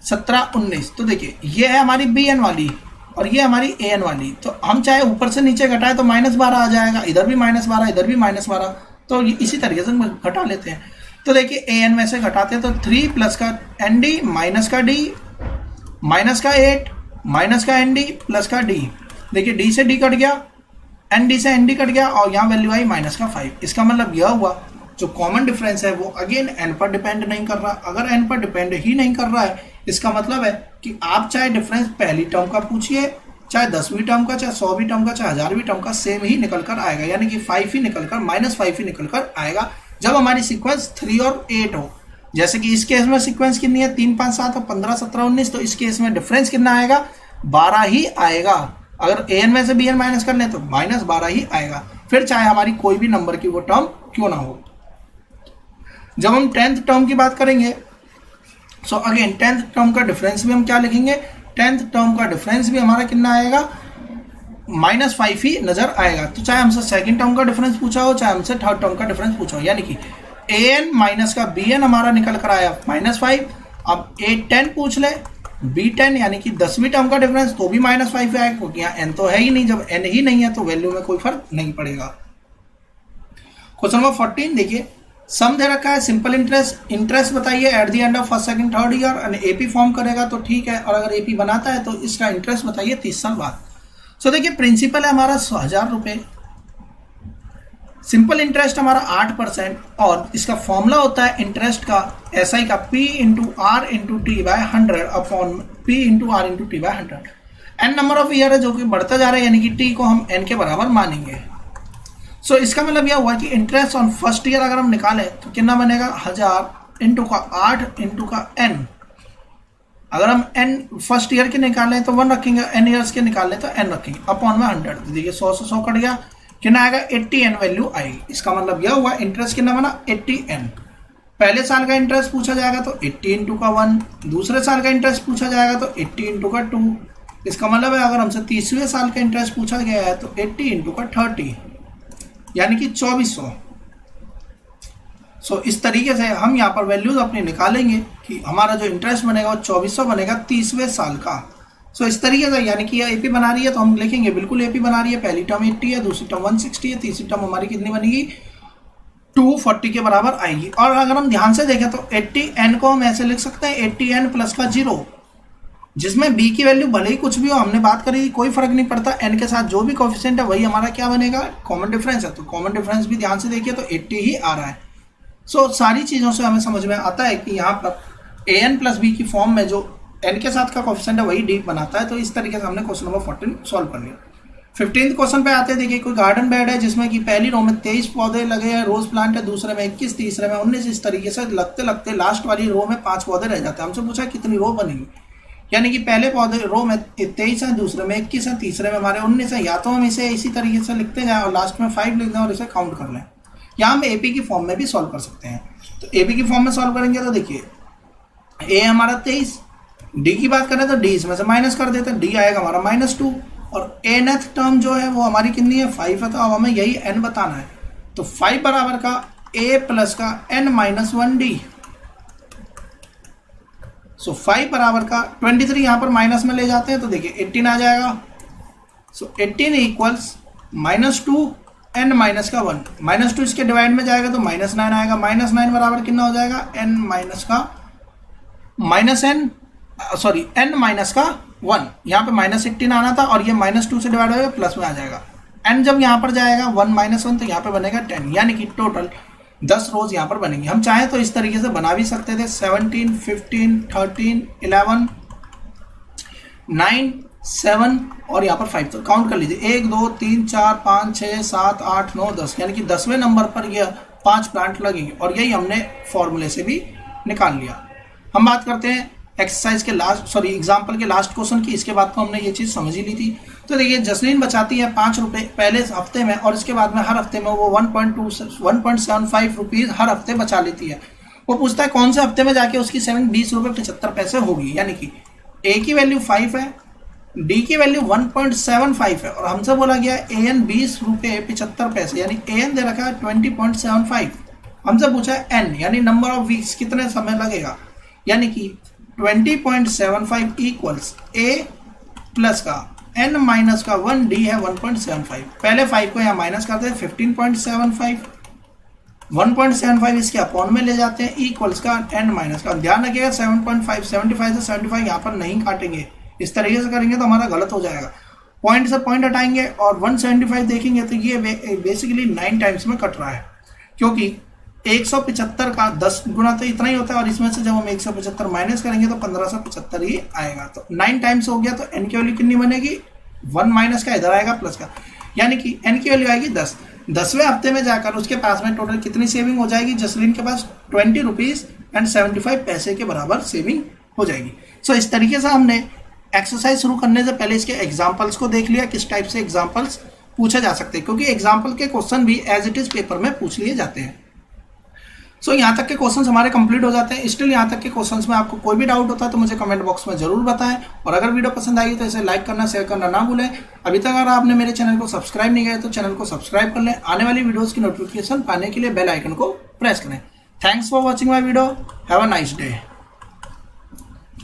17, 19। तो देखिए ये है हमारी bn वाली और ये हमारी an वाली, तो हम चाहे ऊपर से नीचे घटाए तो -12 आ जाएगा, इधर भी -12 इधर भी -12, तो इसी तरीके से घटा लेते हैं। तो देखिए an में से घटाते हैं तो 3 प्लस का nd माइनस का d माइनस का 8 माइनस का nd प्लस का d। देखिए d से d कट गया, nd से nd कट गया और यहाँ वैल्यू आई माइनस का 5। इसका मतलब यह हुआ जो कॉमन डिफरेंस है वो अगेन n पर डिपेंड नहीं कर रहा। अगर n पर डिपेंड ही नहीं कर रहा है इसका मतलब है कि आप चाहे डिफरेंस पहली टर्म का पूछिए, चाहे 10वीं टर्म का, चाहे 100वीं टर्म का, चाहे 1000वीं टर्म का, सेम ही निकल कर आएगा, यानी कि 5 ही निकल कर -5 ही निकल कर आएगा जब हमारी सीक्वेंस 3 और 8 हो। जैसे कि इस केस में सीक्वेंस कितनी है 3, 5, 7 और 15, 17, 19, तो इस केस में डिफरेंस कितना आएगा 12 ही आएगा। अगर an में से bn माइनस कर लें तो -12 ही आएगा, फिर चाहे हमारी कोई भी नंबर की वो टर्म क्यों ना हो। जब हम 10th टर्म की बात करेंगे सो अगेन 10th टर्म का डिफरेंस भी हम क्या लिखेंगे, 10th टर्म का डिफरेंस भी हमारा कितना आएगा -5 ही नजर आएगा। तो चाहे हमसे सेकंड टर्म का डिफरेंस पूछा हो चाहे हमसे थर्ड टर्म का डिफरेंस पूछा हो, यानी कि an माइनस का bn हमारा निकल कर आया -5। अब a10 पूछ ले b10 यानी कि 10वीं टर्म का डिफरेंस तो भी -5 आएगा, क्योंकि यहाँ n तो है ही नहीं। जब n ही नहीं है तो वैल्यू में कोई फर्क नहीं पड़ेगा। क्वेश्चन नंबर 14 देखिए, सम दे रखा है सिंपल इंटरेस्ट बताइए at the end of first second third year, and AP form करेगा तो ठीक है, और अगर एपी बनाता है तो इसका इंटरेस्ट बताइए 30 साल बाद। सो देखिए प्रिंसिपल है हमारा 1000 रुपये, सिंपल इंटरेस्ट हमारा 8% और इसका फॉर्मूला होता है इंटरेस्ट का एसआई का P into R into T by 100 upon P into R into T by 100। N number of year है जो कि बढ़ता जा रहा है, यानी कि टी को हम एन के बराबर मानेंगे। सो इसका मतलब यह हुआ कि इंटरेस्ट ऑन फर्स्ट ईयर अगर हम निकालें तो कितना बनेगा 1000 इंटू का 8 इंटू का n। अगर हम n फर्स्ट ईयर के निकालें तो 1 रखेंगे, n ईयर्स के निकालें तो n रखेंगे अपॉन में 100। तो देखिए 100 से 100 कट गया, कितना आएगा 80n वैल्यू आएगी। इसका मतलब यह हुआ इंटरेस्ट कितना बना 80n। पहले साल का इंटरेस्ट पूछा जाएगा तो 80 इंटू का 1, दूसरे साल का इंटरेस्ट पूछा जाएगा तो 80 इंटू का 2। इसका मतलब है अगर हमसे 30वें साल का इंटरेस्ट पूछा गया है तो 80 इंटू का 30 यानी कि 2400। सो इस तरीके से हम यहाँ पर वैल्यूज अपनी निकालेंगे कि हमारा जो इंटरेस्ट बनेगा वो 2400 बनेगा 30वें साल का। सो इस तरीके से, यानी कि यह एपी बना रही है तो हम लिखेंगे बिल्कुल एपी बना रही है। पहली टर्म 80 है, दूसरी टर्म 160 है, तीसरी टर्म हमारी कितनी बनेगी 240 के बराबर आएगी। और अगर हम ध्यान से देखें तो 80n को हम ऐसे लिख सकते हैं 80n प्लस का 0, जिसमें b की वैल्यू भले ही कुछ भी हो, हमने बात करी कोई फर्क नहीं पड़ता, n के साथ जो भी कोफिशिएंट है वही हमारा क्या बनेगा कॉमन डिफरेंस है। तो कॉमन डिफरेंस भी ध्यान से देखिए तो 80 ही आ रहा है। सो सारी चीज़ों से हमें समझ में आता है कि यहाँ पर an प्लस बी की फॉर्म में जो n के साथ का कोफिशिएंट है वही d बनाता है। तो इस तरीके से हमने क्वेश्चन नंबर 14 सॉल्व कर लिया। 15th क्वेश्चन पे आते हैं। देखिए कोई गार्डन बेड है जिसमें कि पहली रो में 23 पौधे लगे हैं, रोज प्लांट है, दूसरे में 21, तीसरे में 19। इस तरीके से लगते लगते लास्ट वाली रो में 5 पौधे रह जाते हैं। हमसे पूछा कितनी रो बनेगी, यानी कि पहले पौधे रो में 23 है, दूसरे में 21 है, तीसरे में हमारे 19 है। या तो हम इसे इसी तरीके से लिखते जाएं और लास्ट में 5 लिख दें और इसे काउंट कर लें, या हम एपी की फॉर्म में भी सॉल्व कर सकते हैं। तो एपी की फॉर्म में सॉल्व करेंगे तो देखिए ए हमारा 23, डी की बात करें तो डी इसमें से माइनस कर देते हैं, डी आएगा हमारा -2 और nth टर्म जो है वो हमारी कितनी है 5 है, तो अब हमें यही n बताना है। तो 5 बराबर का a प्लस का n-1d। सो 5 बराबर का 23 यहाँ पर माइनस में ले जाते हैं तो देखिए 18 आ जाएगा। सो 18 इक्वल्स -2 n माइनस का 1, -2 इसके डिवाइड में जाएगा तो -9 आएगा। -9 बराबर कितना हो जाएगा n माइनस का n माइनस का 1। यहाँ पे -18 आना था और ये -2 से डिवाइड होगा प्लस में आ जाएगा। n जब यहाँ पर जाएगा 1 - 1 तो यहाँ पे बनेगा 10, यानी कि टोटल 10 रोज यहाँ पर बनेंगे। हम चाहें तो इस तरीके से बना भी सकते थे 17, 15, 13, 11, 9, 7 और यहाँ पर 5। तो काउंट कर लीजिए 1 2 3 4 5 6 7 8 9 10, यानी कि 10वें नंबर पर यह 5 प्लांट लगेंगे और यही हमने फॉर्मूले से भी निकाल लिया। हम बात करते हैं एक्सरसाइज के एग्जाम्पल के लास्ट क्वेश्चन की। इसके बाद तो हमने ये चीज़ समझ ही ली थी। तो देखिए जसलीन बचाती है 5 रुपये पहले हफ्ते में और इसके बाद में हर हफ्ते में वो 1.75 रुपीज़ हर हफ्ते बचा लेती है। वो पूछता है कौन से हफ्ते में जाके उसकी सेविंग 20 रुपये 75 पैसे होगी, यानी कि ए की वैल्यू 5 है, डी की वैल्यू 1.75 है और हमसे बोला गया ए एन 20 रुपये 75 पैसे, यानी ए एन दे रखा है 20.75। हमसे पूछा है एन यानी नंबर ऑफ वीक्स कितने समय लगेगा, यानी कि 20.75 इक्वल्स ए प्लस का n माइनस का 1 डी है 1.75। पहले 5 को यहाँ माइनस करते हैं 15.75, 1.75 इसके अपॉन में ले जाते हैं इक्वल्स का n माइनस का। ध्यान रखिएगा 7.5 75 से 75 यहाँ पर नहीं काटेंगे, इस तरीके से करेंगे तो हमारा गलत हो जाएगा। पॉइंट से पॉइंट हटाएंगे और 175 देखेंगे तो ये बेसिकली 9 टाइम्स में कट रहा है, क्योंकि 175 का 10 गुना तो इतना ही होता है और इसमें से जब हम 175 माइनस करेंगे तो 1575 ही आएगा। तो 9 टाइम्स हो गया तो n की वैल्यू कितनी बनेगी, 1 माइनस का इधर आएगा प्लस का, यानी कि n की वैल्यू आएगी 10। 10वें हफ्ते में जाकर उसके पास में टोटल कितनी सेविंग हो जाएगी, जसलीन के पास 20 रुपीज़ एंड 75 पैसे के बराबर सेविंग हो जाएगी। सो इस तरीके से हमने एक्सरसाइज शुरू करने से पहले इसके एग्जाम्पल्स को देख लिया, किस टाइप से एग्जाम्पल्स पूछे जा सकते हैं, क्योंकि एग्जाम्पल के क्वेश्चन भी एज इट इज पेपर में पूछ लिए जाते हैं। सो यहाँ तक के क्वेश्चंस हमारे कंप्लीट हो जाते हैं। स्टिल यहाँ तक के क्वेश्चंस में आपको कोई भी डाउट होता है तो मुझे कमेंट बॉक्स में जरूर बताएं और अगर वीडियो पसंद आई तो इसे लाइक करना शेयर करना ना भूलें। अभी तक अगर आपने मेरे चैनल को सब्सक्राइब नहीं किया तो चैनल को सब्सक्राइब कर लें। आने वाली वीडियोज़ की नोटिफिकेशन पाने के लिए बेल आइकन को प्रेस करें। Thanks for watching my video. Have a nice day.